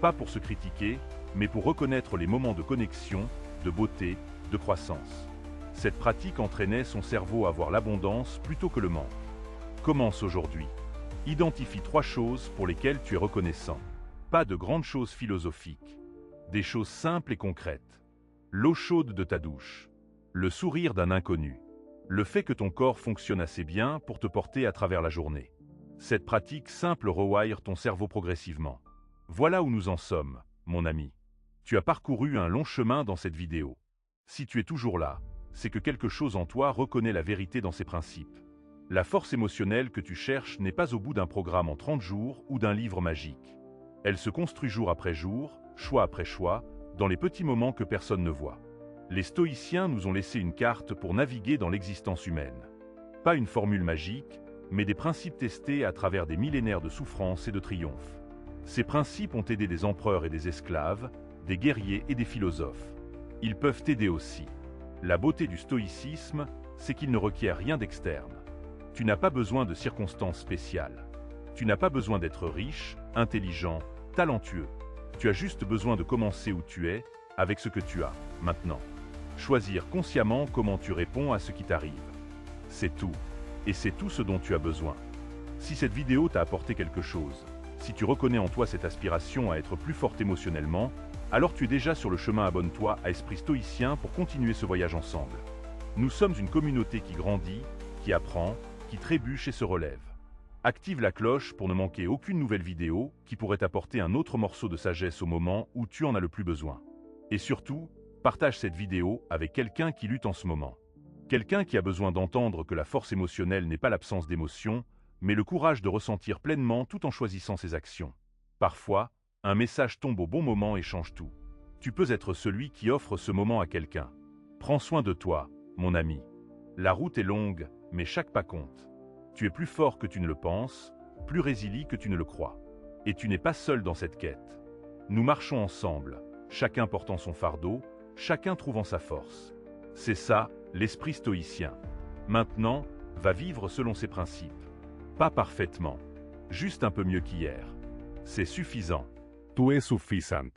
Pas pour se critiquer, mais pour reconnaître les moments de connexion, de beauté, de croissance. Cette pratique entraînait son cerveau à voir l'abondance plutôt que le manque. Commence aujourd'hui. Identifie 3 choses pour lesquelles tu es reconnaissant. Pas de grandes choses philosophiques. Des choses simples et concrètes. L'eau chaude de ta douche. Le sourire d'un inconnu. Le fait que ton corps fonctionne assez bien pour te porter à travers la journée. Cette pratique simple rewire ton cerveau progressivement. Voilà où nous en sommes, mon ami. Tu as parcouru un long chemin dans cette vidéo. Si tu es toujours là, c'est que quelque chose en toi reconnaît la vérité dans ses principes. La force émotionnelle que tu cherches n'est pas au bout d'un programme en 30 jours ou d'un livre magique. Elle se construit jour après jour, choix après choix, dans les petits moments que personne ne voit. Les stoïciens nous ont laissé une carte pour naviguer dans l'existence humaine. Pas une formule magique, mais des principes testés à travers des millénaires de souffrance et de triomphe. Ces principes ont aidé des empereurs et des esclaves, des guerriers et des philosophes. Ils peuvent t'aider aussi. La beauté du stoïcisme, c'est qu'il ne requiert rien d'externe. Tu n'as pas besoin de circonstances spéciales. Tu n'as pas besoin d'être riche, intelligent, talentueux. Tu as juste besoin de commencer où tu es, avec ce que tu as, maintenant. Choisir consciemment comment tu réponds à ce qui t'arrive. C'est tout. Et c'est tout ce dont tu as besoin. Si cette vidéo t'a apporté quelque chose, si tu reconnais en toi cette aspiration à être plus forte émotionnellement, alors tu es déjà sur le chemin. Abonne-toi à Esprit Stoïcien pour continuer ce voyage ensemble. Nous sommes une communauté qui grandit, qui apprend, qui trébuche et se relève. Active la cloche pour ne manquer aucune nouvelle vidéo qui pourrait t'apporter un autre morceau de sagesse au moment où tu en as le plus besoin. Et surtout, partage cette vidéo avec quelqu'un qui lutte en ce moment. Quelqu'un qui a besoin d'entendre que la force émotionnelle n'est pas l'absence d'émotion, mais le courage de ressentir pleinement tout en choisissant ses actions. Parfois, un message tombe au bon moment et change tout. Tu peux être celui qui offre ce moment à quelqu'un. Prends soin de toi, mon ami. La route est longue, mais chaque pas compte. Tu es plus fort que tu ne le penses, plus résilient que tu ne le crois. Et tu n'es pas seul dans cette quête. Nous marchons ensemble, chacun portant son fardeau, chacun trouvant sa force. C'est ça, l'esprit stoïcien. Maintenant, va vivre selon ses principes. Pas parfaitement, juste un peu mieux qu'hier. C'est suffisant. Tu es suffisant.